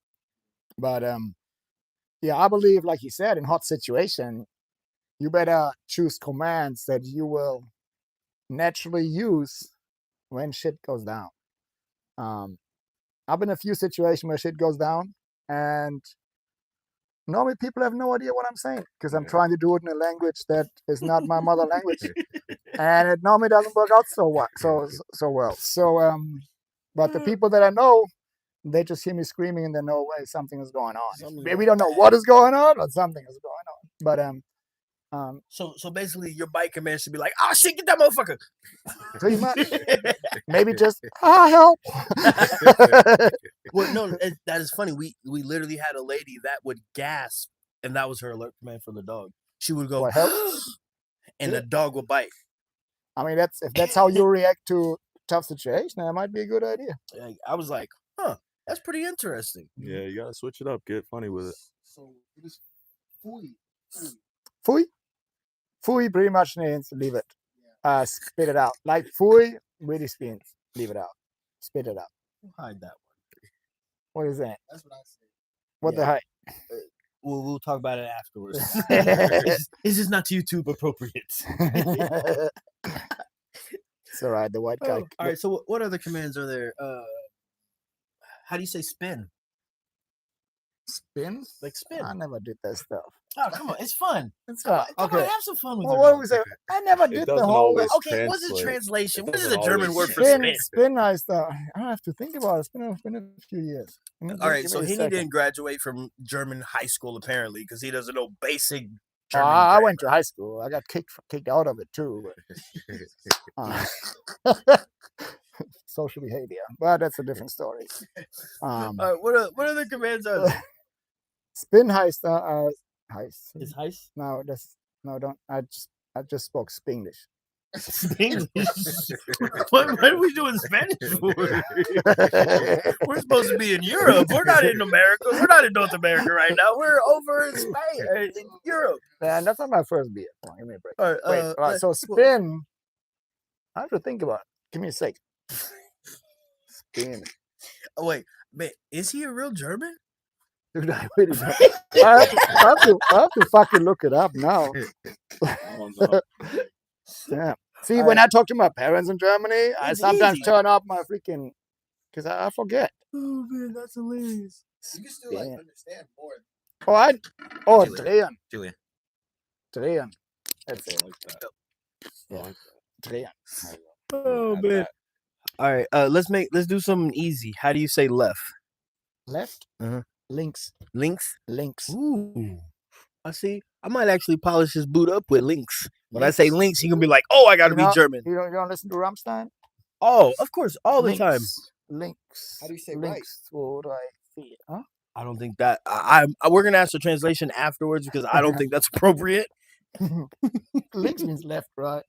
But yeah, I believe, like you said, in hot situation, you better choose commands that you will naturally use when shit goes down. I've been in a few situations where shit goes down, and normally people have no idea what I'm saying because I'm trying to do it in a language that is not my mother language, and it normally doesn't work out so well. So, but the people that I know, they just hear me screaming and they know, way something is going on. Maybe we don't know what is going on, but something is going on. But So basically, your bite command should be like, "Oh shit, get that motherfucker!" pretty much, maybe just help. Well, no, that is funny. We literally had a lady that would gasp, and that was her alert command for the dog. She would go, What, help? and the dog would bite. I mean, if that's how you react to tough situation, that might be a good idea. I was like, "Huh, that's pretty interesting." Yeah, you gotta switch it up. Get funny with it. So it is fui. Fui. Fui pretty much means leave it. Spit it out. Like fui really means leave it out. Spit it out. Hide that What is that? That's what I say. What the heck? one. We'll talk about it afterwards. It's just not YouTube appropriate. It's all right. The white guy. All right. So what other commands are there? How do you say spin? Spin? Like spin. I never did that stuff. Oh, come on, it's fun. It's Come on, okay. have some fun with Well, your what do dog. we say? I never did the doesn't whole always Okay, what's the translate. translation? It What is doesn't the German always word for spin. spin? Spin. I have to think about it. It's been a few years. All right, Give so me a he second. didn't graduate from German high school apparently because he doesn't know basic Oh, German. I went to high school. I got kicked out of it too. But, social behavior, but that's a different story. What other commands are there? Spin heist. Heist. Is heist? No, don't. I just spoke Spanglish. Spanglish? What are we doing Spanish for? We're supposed to be in Europe. We're not in America. We're not in North America right now. We're over in Spain, in Europe. Man, that's not my first beer. Come on, give me a break. All right, Wait, all right. So spin. I have to think about it. Give me a second. Spin. Oh wait, man, is he a real German? Dude, I really don't. I have to fucking look it up now. Yeah. See, when I talk to my parents in Germany, I It's sometimes easy. turn off my freaking because I forget. Oh man, that's hilarious. You can still like Spin. understand more. Drehen. Julian. Drehen. That's it. Like that. Yeah. Like Drehen. Oh Add man. that. All right. Let's do something easy. How do you say left? Left. Uh-huh. Links. Links. Links. Ooh. I see. I might actually polish his boot up with links. When I say links, he gonna be like, "Oh, I gotta be German." You don't listen to Rammstein? Oh, of course, all the time. Links. How do you say links? What do I see? Huh? I don't think that. We're gonna ask the translation afterwards because I don't think that's appropriate. Links means left, right?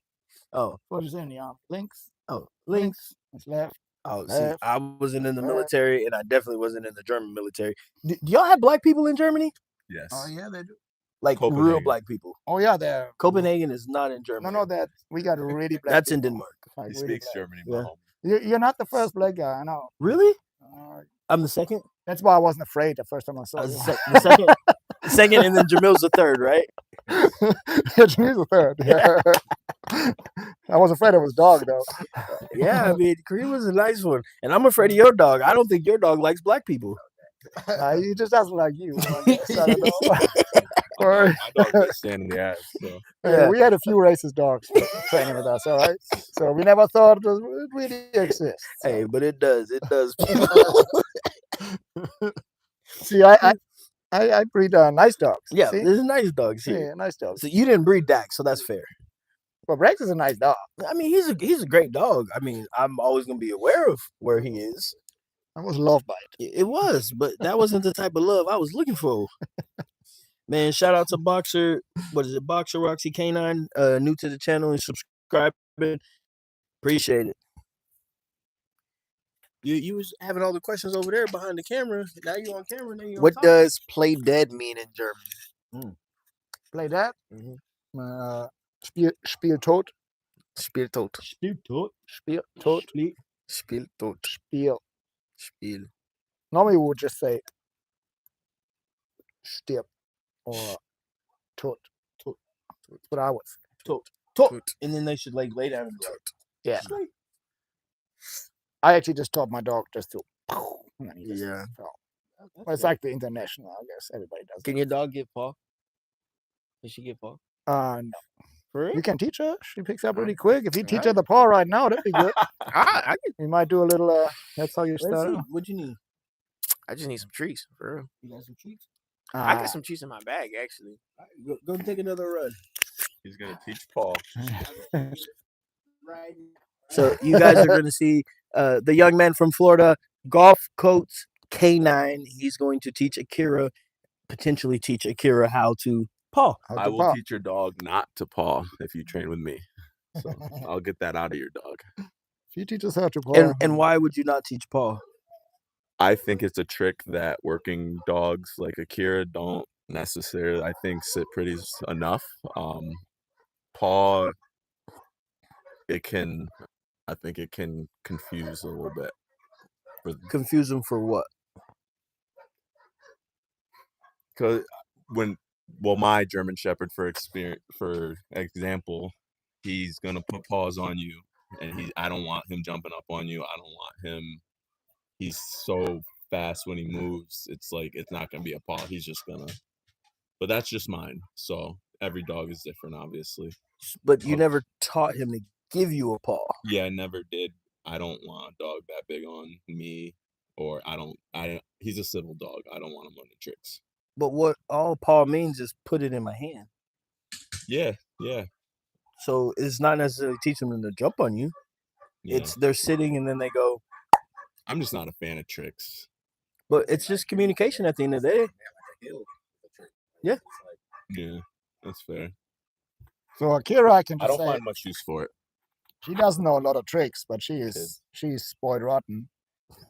Oh, What is in the arm? Links. oh, links. It's left. Oh, see, Left. I wasn't in the Left. military, and I definitely wasn't in the German military. Do y'all have black people in Germany? Yes. Oh yeah, they do. Like real Copenhagen. black people? Oh yeah, they're Copenhagen is not in Germany. no. That we got really black. That's in people. Denmark. Like, He really speaks black. German. Yeah. You're not the first black guy. I know. Really? I'm the second. That's why I wasn't afraid the first time I saw I you. was the second, second, and then Jamil's the third, right? He's the third. Yeah. I was afraid of his dog though. Yeah, I mean, Kareem was a nice one, and I'm afraid of your dog. I don't think your dog likes black people. He just doesn't like you. I guess. I don't know. Or, My dog just stand in the ass. So. Yeah. we had a few racist dogs training with us, all right? So we never thought it really exists. So. Hey, but it does. It does. See, I breed nice dogs. Yeah, See? there's nice dogs here. Yeah, nice dogs. So you didn't breed Dax, so that's fair. But Rex is a nice dog. I mean, he's a great dog. I mean, I'm always gonna be aware of where he is. I was loved by it. It was, but that wasn't the type of love I was looking for. Man, shout out to Boxer. What is it? Boxer Roxy K9, new to the channel and subscribing. Appreciate it. You was having all the questions over there behind the camera. Now you on camera. Now you. What does play dead mean in German? Play that. Mm-hmm. Spiel tot. Spiel tot. Spiel tot. Spiel tot. Spiel tot. Spiel. Spiel. Normally we would just say stirb or tot. Tot. That's what I would say. Tot. And then they should like lay down and be like, Yeah. sleep. I actually just taught my dog just to. And then he just Yeah. fell. Well, it's like the international, I guess. Everybody does Can your dog get paw? Can she get paw? it. No. For real? You can teach her. She picks up really quick. If you teach her the paw right now, that'd be good. We might do a little. That's how you Let's start. see. What you need? I just need some treats, for real. You got some treats? I got some treats in my bag, actually. Go take another run. He's gonna teach Paul. So you guys are going to see the young man from Florida, Golf Coats K9. He's going to teach Akira, potentially teach Akira how to paw. I will teach your dog not to paw if you train with me. So I'll get that out of your dog. If you teach us how to paw. And why would you not teach paw? I think it's a trick that working dogs like Akira don't necessarily. I think sit pretty's enough. Paw, I think it can confuse a little bit. Confuse them for what? Because my German Shepherd, for example, he's gonna put paws on you, and I don't want him jumping up on you. I don't want him. He's so fast when he moves. It's like it's not gonna be a paw. He's just gonna. But that's just mine. So every dog is different, obviously. But you never taught him to give you a paw. Yeah, I never did. I don't want a dog that big on me, or he's a civil dog. I don't want him on the tricks. But what all paw means is put it in my hand. Yeah. So it's not necessarily teaching them to jump on you. Yeah. It's they're sitting and then they go. I'm just not a fan of tricks. But it's just communication at the end of the day. Yeah. Yeah, that's fair. So Akira, I can I just don't say find much use for it. she doesn't know a lot of tricks, but she's spoiled rotten.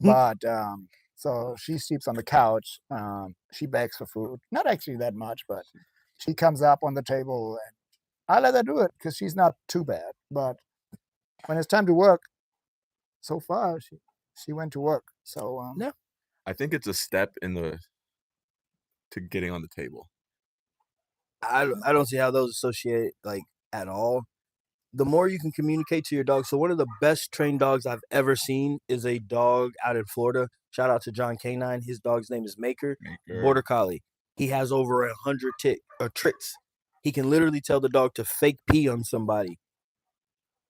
But so she sleeps on the couch. She begs for food. Not actually that much, but she comes up on the table and I let her do it because she's not too bad. But when it's time to work, so far she went to work. So No. I think it's a step to getting on the table. I don't see how those associate like at all. The more you can communicate to your dog. So one of the best trained dogs I've ever seen is a dog out in Florida. Shout out to John K9. His dog's name is Maker. Border Collie. He has over 100 tricks. He can literally tell the dog to fake pee on somebody.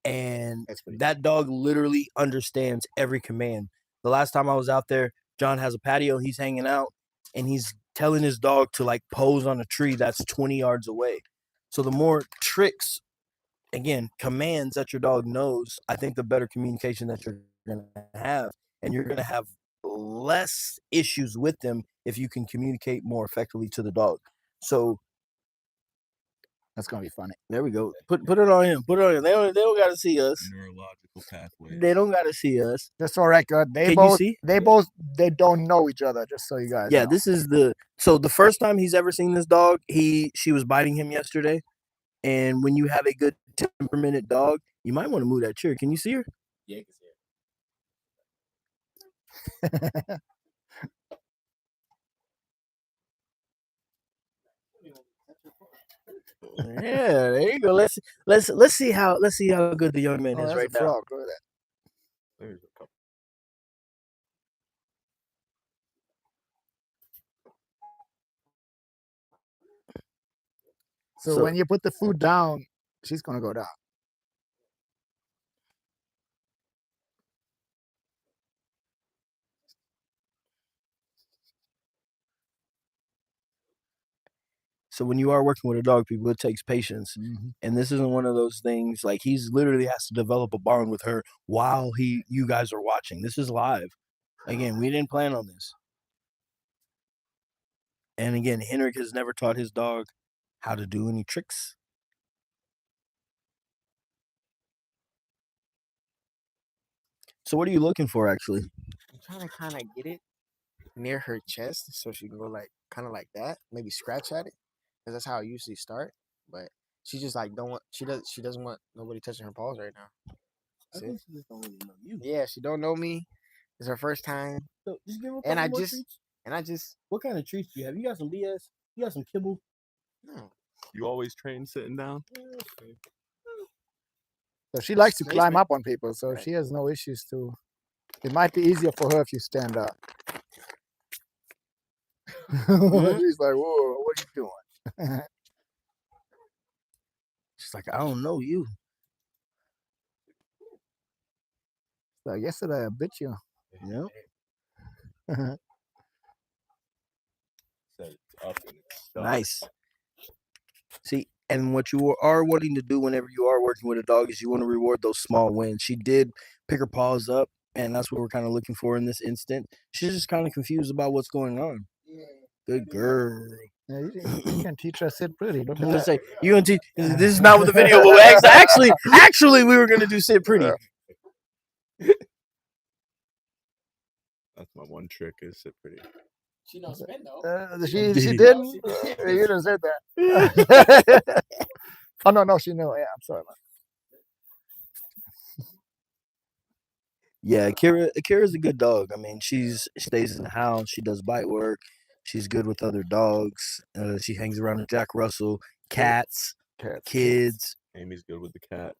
and That's pretty that dog literally understands every command. The last time I was out there, John has a patio, he's hanging out, and he's telling his dog to like pose on a tree that's 20 yards away. So the more tricks, again, commands that your dog knows, I think the better communication that you're going to have, and you're going to have less issues with them if you can communicate more effectively to the dog. So That's gonna be funny. there we go. Put it on him. Put it on him. They don't got to see us. Neurological pathways. They don't got to see us. Just for record, they Can you both see? they don't know each other. Just so you guys Yeah, know. this is the first time he's ever seen this dog. She was biting him yesterday, and when you have a good temperamented dog, you might want to move that chair. Can you see her? Yeah, you can see it. Yeah, there you go. Let's see how good the young man Oh, is that's right a now. frog. Look at that. There's a couple. So when you put the food down, she's gonna go down. So when you are working with a dog, people, it takes patience. And this isn't one of those things like he's literally has to develop a bond with her while you guys are watching. This is live. Again, we didn't plan on this. And again, Henrik has never taught his dog how to do any tricks. So what are you looking for actually? I'm trying to kind of get it near her chest so she can go like kind of like that, maybe scratch at it, because that's how I usually start. But she just like don't want she doesn't want nobody touching her paws right now. I think she just don't really know you. Yeah, she don't know me. It's her first time, So just give her a and couple more treats. I just What kind of treats do you have? You got some BS? You got some kibble? no. You always train sitting down? So she likes to Nice, climb man. up on people, so Right. she has no issues to. It might be easier for her if you stand up. She's like, "Whoa, what are you doing?" She's like, I don't know you. Like yesterday, I bit you. Yeah. Said it's up and it's stuck. Nice. See, and what you are wanting to do whenever you are working with a dog is you want to reward those small wins. She did pick her paws up, and that's what we're kind of looking for in this instant. She's just kind of confused about what's going on. Good girl. Yeah, you can teach her to sit pretty. Look I'm at gonna that. say you gonna teach. This is not what the video will. Actually, we were gonna do sit pretty. That's my one trick is sit pretty. She knows spin though. She Did. didn't. You didn't say that. Oh no, she knew. Yeah, I'm sorry, man. Yeah, Akira's a good dog. I mean, she stays in the house. She does bite work. She's good with other dogs. She hangs around with Jack Russell, cats, kids. Amy's good with the cat.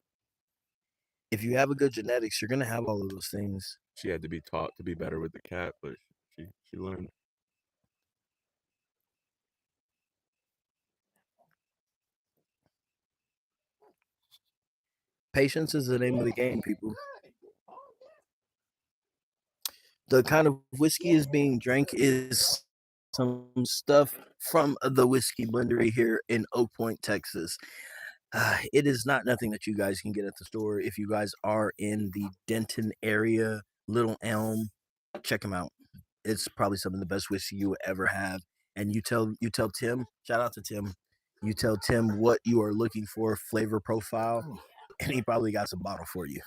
If you have a good genetics, you're gonna have all of those things. She had to be taught to be better with the cat, but she learned. Patience is the name of the game, people. The kind of whiskey is being drank is some stuff from the whiskey blendery here in Oak Point, Texas. It is not nothing that you guys can get at the store. If you guys are in the Denton area, Little Elm, check them out. It's probably some of the best whiskey you will ever have. And you tell Tim, shout out to Tim. You tell Tim what you are looking for, flavor profile, and he probably got some bottle for you.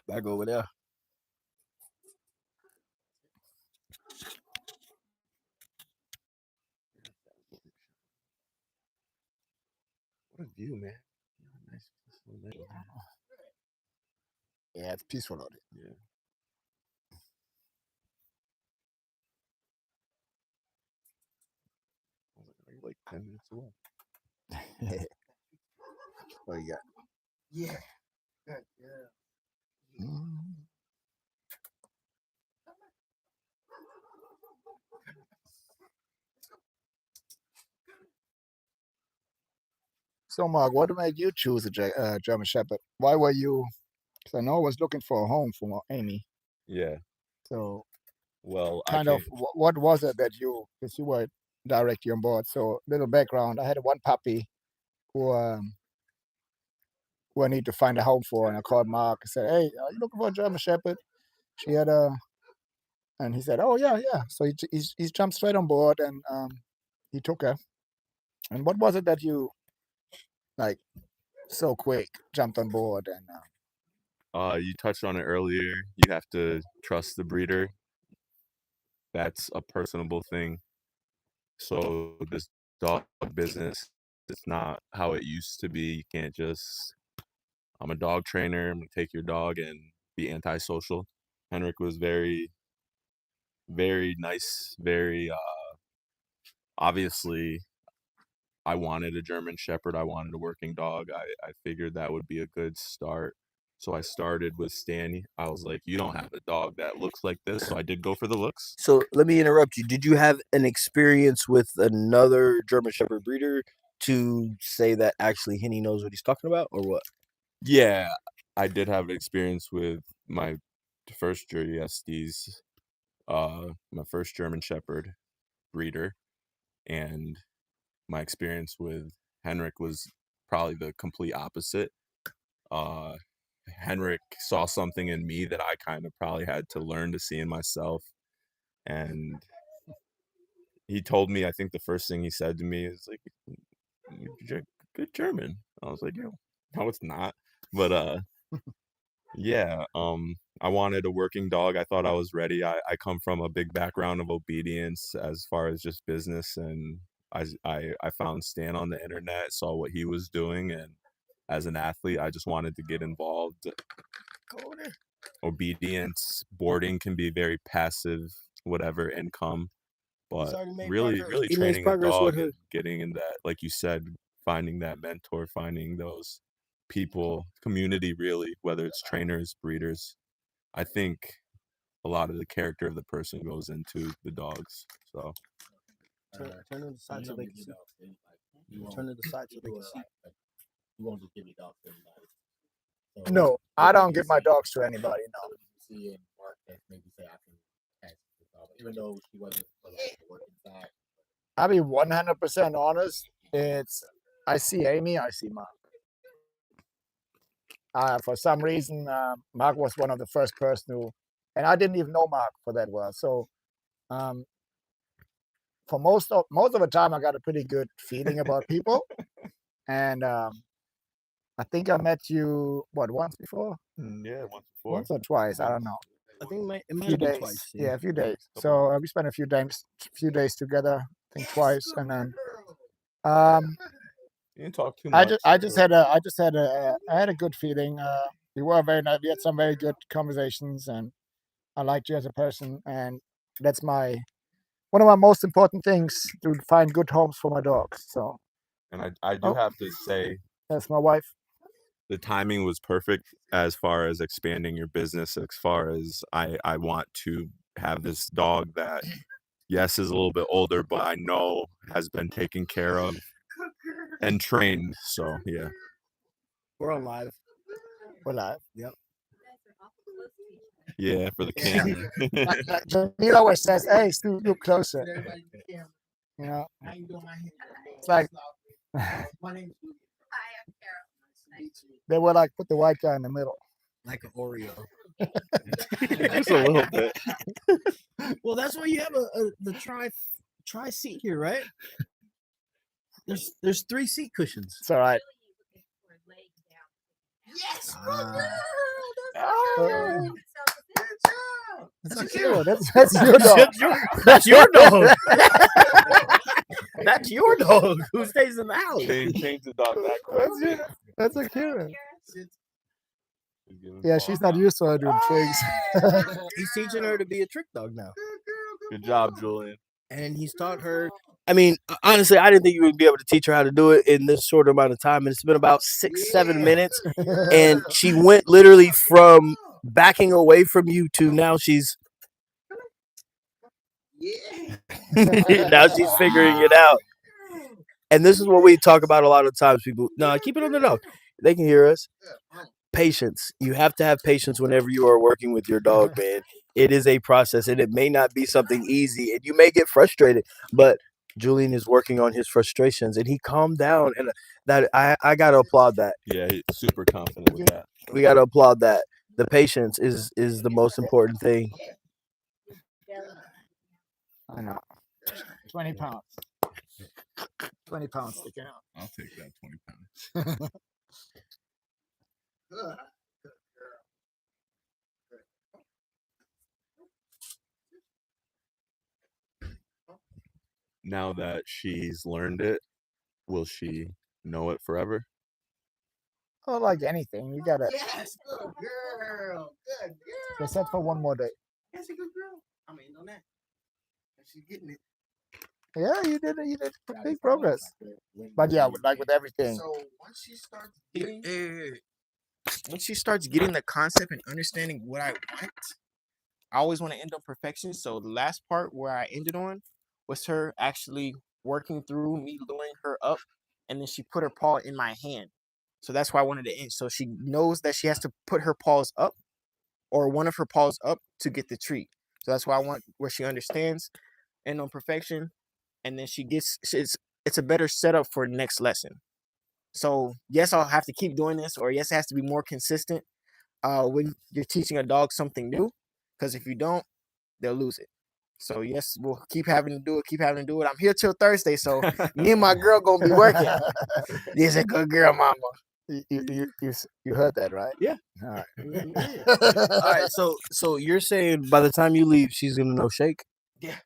Back over there. What a view, man. Nice. Yeah, it's peaceful out here. Yeah. You're like 10 minutes away. What you got? Yeah. Good. Yeah. So, Mark, what made you choose a German Shepherd? Why were you? Because I know I was looking for a home for Amy. Yeah. So, Well, I kind of, can't. what was it that because you were directly on board? So, little background. I had one puppy who I need to find a home for, and I called Mark and said, "Hey, are you looking for a German Shepherd?" She had and he said, "Oh yeah, yeah." So he jumped straight on board, and he took her. And what was it that you like so quick jumped on board? And You touched on it earlier. You have to trust the breeder. That's a personable thing. So this dog business is not how it used to be. You can't just, I'm a dog trainer, I'm gonna take your dog and be antisocial. Henrik was very, very nice, very obviously I wanted a German Shepherd. I wanted a working dog. I figured that would be a good start. So I started with Stanny. I was like, you don't have a dog that looks like this. So I did go for the looks. So let me interrupt you. Did you have an experience with another German Shepherd breeder to say that actually Henny knows what he's talking about, or what? Yeah, I did have an experience with my first GSDs, my first German Shepherd breeder, and my experience with Henrik was probably the complete opposite. Henrik saw something in me that I kind of probably had to learn to see in myself, and he told me, I think the first thing he said to me is like, "You're good German." I was like, "Yo, no, it's not," but yeah, I wanted a working dog. I thought I was ready. I come from a big background of obedience as far as just business, and I found Stan on the internet, saw what he was doing, and as an athlete, I just wanted to get involved. Obedience, boarding can be very passive, whatever income, but really training a dog and getting in that, like you said, finding that mentor, finding those people, community, really, whether it's trainers, breeders. I think a lot of the character of the person goes into the dogs. So Turn to the side so they can see. Turn to the side so they can see. You won't just give your dog to anybody. So no, I don't give my dogs to anybody. No. see in Mark that maybe say I can catch the dog, even though she wasn't for like the work inside. I'll be 100% honest. I see Amy, I see Mark. For some reason, Mark was one of the first person who, and I didn't even know Mark for that well. So, for most of the time, I got a pretty good feeling about people, and I think I met you once before, yeah, once or twice. I don't know. I think it might Few have been days, twice. yeah, a few days. So we spent a few days together. I think twice, and then you didn't talk too much. I had a good feeling. We were very nice. We had some very good conversations, and I liked you as a person. And that's one of my most important things, to find good homes for my dogs. So, and I do have to say, that's my wife. the timing was perfect as far as expanding your business, as far as I want to have this dog that, yes, is a little bit older, but I know has been taken care of and trained. So yeah. We're on live. We're live. Yep. Yeah, for the camera. Jamil always says, "Hey, Stu, look closer." You know, it's like they were like, put the white guy in the middle. Like an Oreo. Just a little bit. Well, that's why you have the tri seat here, right? There's 3 seat cushions. It's all right. Yes, That's your dog. That's your dog. That's your dog. Who stays in the house? Change the dog that quick. That's a Karen. Yeah, she's not used to her doing tricks. He's teaching her to be a trick dog now. Good job, Julian. And he's taught her. I mean, honestly, I didn't think you would be able to teach her how to do it in this short amount of time. And it's been about 6-7 minutes. And she went literally from backing away from you to now she's now she's figuring it out. And this is what we talk about a lot of times. People, no, keep it on the dog. They can hear us. Patience. You have to have patience whenever you are working with your dog, man. It is a process, and it may not be something easy, and you may get frustrated. But Julian is working on his frustrations, and he calmed down, and that I gotta applaud that. Yeah, he's super confident with that. We gotta applaud that. The patience is the most important thing. I know. 20 pounds. 20 pounds sticking out. I'll take that 20 pounds. Now that she's learned it, will she know it forever? Oh, like anything, you gotta. Yes, good girl. Good girl. They said for one more day. That's a good girl. I mean, on that. She's getting it. Yeah, you did. You did big progress. But yeah, like with everything. So once she starts getting, once she starts getting the concept and understanding what I want, I always want to end on perfection. So the last part where I ended on was her actually working through me luring her up, and then she put her paw in my hand. So that's why I wanted to end. So she knows that she has to put her paws up, or one of her paws up, to get the treat. So that's why I want where she understands, end on perfection, and then she gets. It's a better setup for next lesson. So yes, I'll have to keep doing this, or yes, it has to be more consistent when you're teaching a dog something new, because if you don't, they'll lose it. So yes, we'll keep having to do it, keep having to do it. I'm here till Thursday, so me and my girl gonna be working. This a good girl, mama. You heard that, right? Yeah. All right. All right. So you're saying by the time you leave, she's gonna know shake? Yeah.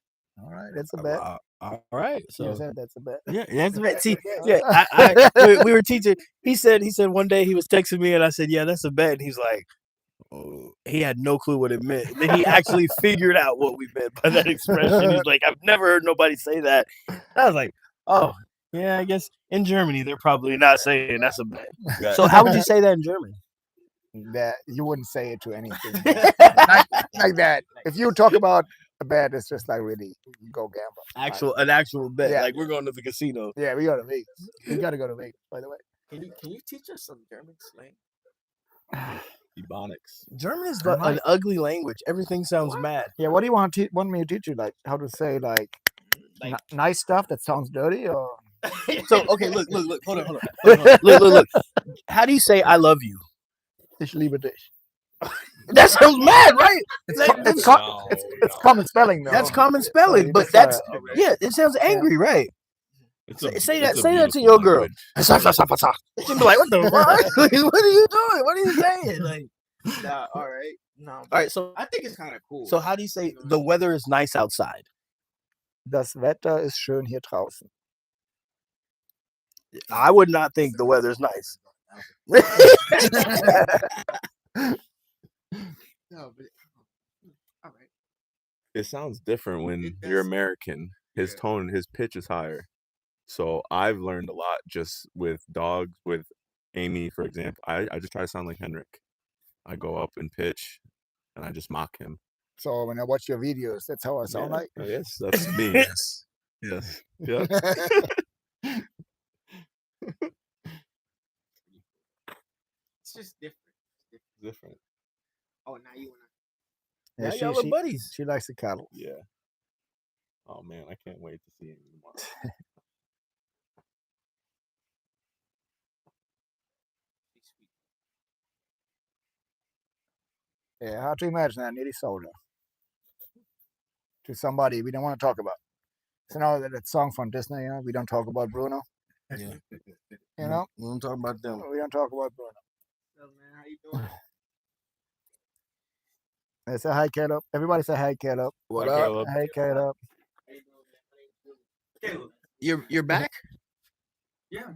All right, that's a bet. All right. So So said that's a bet. yeah, that's a bet. See, yeah, we were teaching. He said one day he was texting me and I said, yeah, that's a bet. And he's like, oh, he had no clue what it meant. And then he actually figured out what we meant by that expression. He's like, I've never heard nobody say that. I was like, oh, yeah, I guess in Germany they're probably not saying that's a bet. So how would you say that in German? That you wouldn't say it to anything like that. If you talk about a bet, it's just like really go gamble. An actual bet. Yeah. Like we're going to the casino. Yeah, we go to Vegas. We got to go to Vegas, by the way. Can you teach us some German slang? Ebonics. German is an ugly language. Everything sounds mad. Yeah, what do you want me to teach you? Like how to say like nice stuff that sounds dirty, or So okay, look, hold on. Look. How do you say I love you? Ich liebe dich. That sounds mad, right? It's common spelling though. That's common spelling, but that's it sounds angry, right? Say that to your girl. She'll be like, what the fuck? What are you doing? What are you saying? Like, Nah, all right. No, all right, so I think it's kind of cool. So how do you say the weather is nice outside? Das Wetter ist schön hier draußen. I would not think the weather's nice. No, but all right. It sounds different when you're American. His tone, his pitch is higher. So I've learned a lot just with dogs, with Amy, for example. I just try to sound like Henrik. I go up and pitch, and I just mock him. So when I watch your videos, that's how I sound like. Yes, that's me. Yes. Yes. Yeah. It's just different. Different. Oh, now you wanna. Now y'all are buddies. She likes to cuddle. Yeah. Oh man, I can't wait to see him tomorrow. Yeah, hard to imagine that nearly sold her to somebody we don't want to talk about. So now that song from Disney, we don't talk about Bruno. Yeah. You know, We don't talk about them. we don't talk about Bruno. So, man, how you doing? They say hi, Caleb. Everybody say hi, Caleb. What Hi, up? Caleb. Hey, Caleb. You're back? Yeah.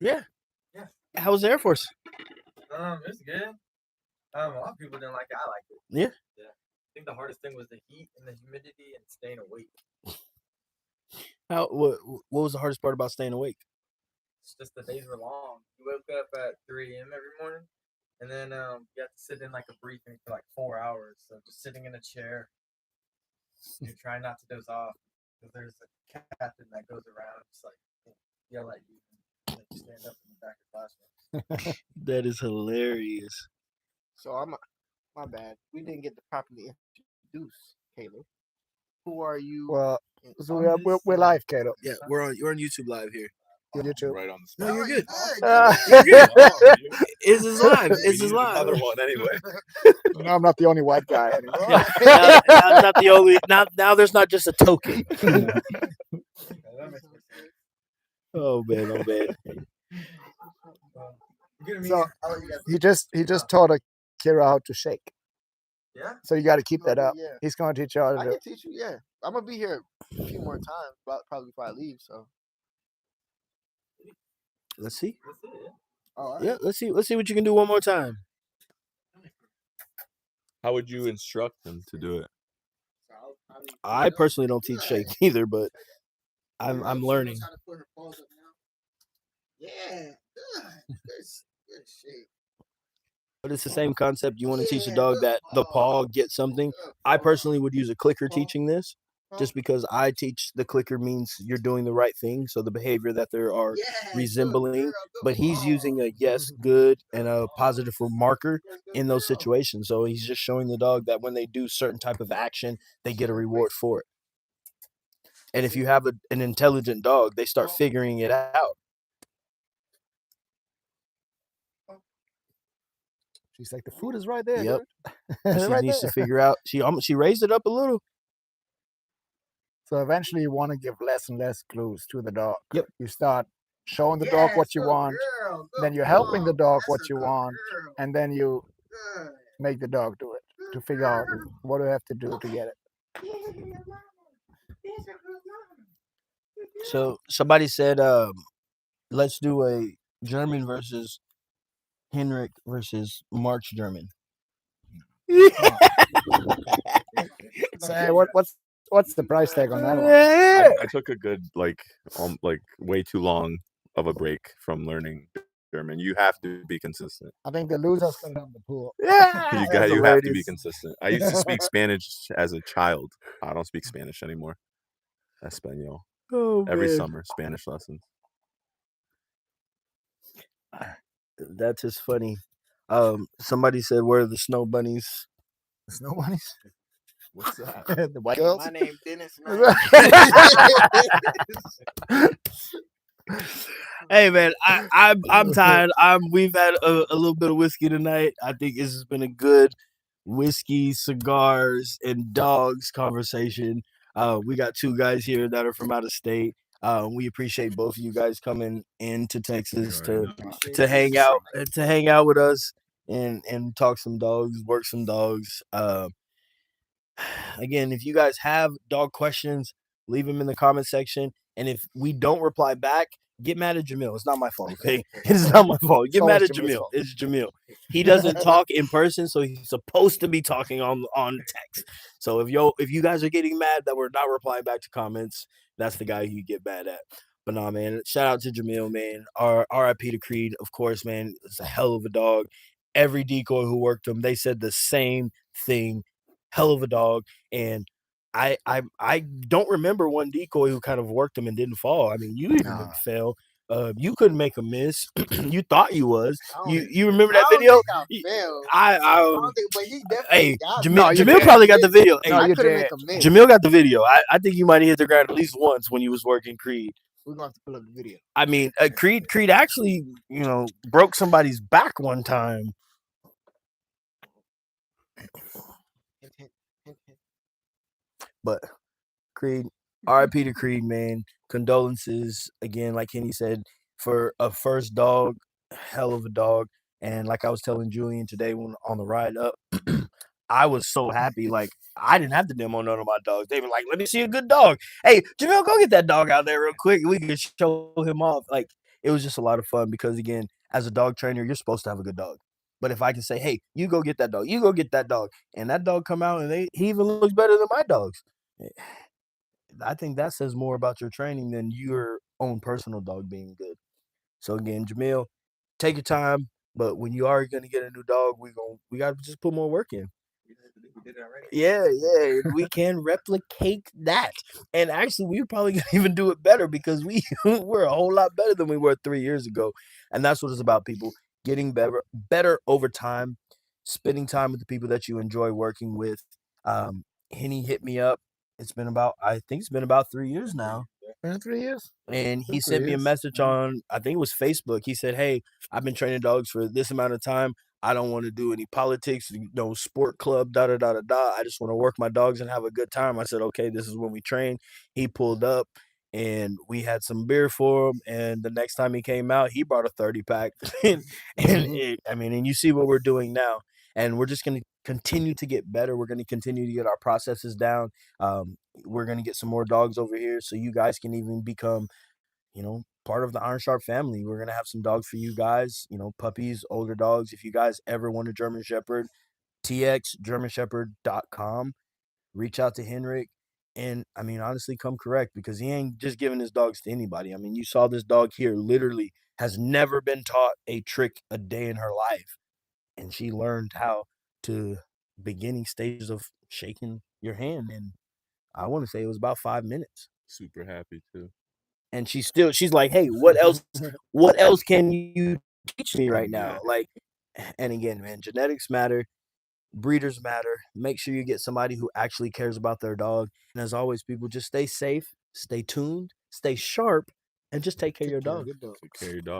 Yeah. Yeah. How was the Air Force? It's good. A lot of people didn't like it. I liked it. Yeah. Yeah. I think the hardest thing was the heat and the humidity and staying awake. What was the hardest part about staying awake? It's just the days were long. You woke up at 3 a.m. every morning, and then you have to sit in like a briefing for like 4 hours. So just sitting in a chair, you're trying not to doze off because there's a captain that goes around just like Yeah, like you stand up in the back of classroom. That is hilarious. So my bad. We didn't get to properly introduce Caleb. Who are you? Well, so on we're live, Caleb. Yeah, you're on YouTube live here. On YouTube. Right on the No, spot. you're good. You're good. It's is live. It's is live. Another one anyway. No, I'm not the only white guy anymore. Yeah. Now, not the only. Now there's not just a token. Oh man, oh man. So he just taught Kira how to shake. Yeah. So you got to keep that up. Yeah. He's going to teach you how to I do can it. teach you. Yeah, I'm gonna be here a few more times, probably before I leave. So. Let's see. All right. Yeah, let's see what you can do one more time. How would you instruct them to do it? I personally don't teach shake either, but I'm learning. Yeah, good shake. But it's the same concept. You want to teach a dog that the paw gets something. I personally would use a clicker teaching this, just because I teach the clicker means you're doing the right thing. So the behavior that they are resembling, but he's using a yes, good, and a positive marker in those situations. So he's just showing the dog that when they do certain type of action, they get a reward for it. And if you have an intelligent dog, they start figuring it out. She's like, the food is right there. Yep. Dude. She Right needs there. to figure out. She raised it up a little. So eventually you want to give less and less clues to the dog. Yep. You start showing the dog what you want, then you're helping the dog what you want, and then you make the dog do it to figure out what do I have to do to get it. So somebody said, let's do a German versus Henrik versus March German. So, hey, what's the price tag on that one? I took a good like way too long of a break from learning German. You have to be consistent. I think the loser's gonna come the pool. You have to be consistent. I used to speak Spanish as a child. I don't speak Spanish anymore. Espanol. Oh, Every man. summer, Spanish lessons. That's just funny. Somebody said, "Where are the snow bunnies?" The snow bunnies? What's that? The white girls? My name Dennis. Hey man, I'm tired. We've had a little bit of whiskey tonight. I think this has been a good whiskey, cigars, and dogs conversation. We got two guys here that are from out of state. We appreciate both of you guys coming into Texas to hang out with us and talk some dogs, work some dogs. Again, if you guys have dog questions, leave them in the comment section. And if we don't reply back, get mad at Jamil. It's not my fault, okay? It's not my fault. Get mad at Jamil. It's Jamil. He doesn't talk in person, so he's supposed to be talking on text. So if you guys are getting mad that we're not replying back to comments, that's the guy you get mad at. But nah, man, shout out to Jamil, man. RIP to Creed, of course, man. It's a hell of a dog. Every decoy who worked him, they said the same thing. Hell of a dog. And I don't remember one decoy who kind of worked him and didn't fall. I mean, you even didn't fail. You couldn't make a miss. You thought you was. You remember that video? I don't think, but he definitely hey, Jamil probably got the video. Hey, you did. Jamil got the video. I think you might have hit the ground at least once when you was working Creed. We're gonna have to pull up the video. I mean, Creed actually, broke somebody's back one time. But Creed, RIP to Creed, man. Condolences again, like Kenny said, for a first dog, hell of a dog. And like I was telling Julian today when on the ride up, I was so happy. Like I didn't have to demo none of my dogs. They were like, "Let me see a good dog." Hey, Jamil, go get that dog out there real quick. We could show him off. Like it was just a lot of fun because again, as a dog trainer, you're supposed to have a good dog. But if I can say, "Hey, you go get that dog. You go get that dog," and that dog come out and he even looks better than my dogs. I think that says more about your training than your own personal dog being good. So again, Jamil, take your time. But when you are going to get a new dog, we got to just put more work in. did it already. Yeah, we can replicate that. And actually, we're probably gonna even do it better because we're a whole lot better than we were 3 years ago. And that's what it's about, people getting better over time, spending time with the people that you enjoy working with. Henny hit me up. I think it's been about 3 years now. Been 3 years? And he Been sent 3 me a years. message on, I think it was Facebook. He said, "Hey, I've been training dogs for this amount of time. I don't want to do any politics, no sport club, da da da da da. I just want to work my dogs and have a good time." I said, "Okay, this is when we train." He pulled up and we had some beer for him. And the next time he came out, he brought a 30 pack. And you see what we're doing now. And we're just going to continue to get better. We're going to continue to get our processes down. We're going to get some more dogs over here so you guys can even become part of the Iron Sharp family. We're going to have some dogs for you guys, puppies, older dogs. If you guys ever want a German Shepherd, txgermanshepherd.com. Reach out to Henrik. And honestly, come correct because he ain't just giving his dogs to anybody. You saw this dog here literally has never been taught a trick a day in her life. And she learned how to beginning stages of shaking your hand. And I want to say it was about 5 minutes. Super happy too. And she's like, "Hey, what else can you teach me right now?" And again, man, genetics matter, breeders matter. Make sure you get somebody who actually cares about their dog. And as always, people, just stay safe, stay tuned, stay sharp, and just take care of your dog. Good dog. Take care of your dog.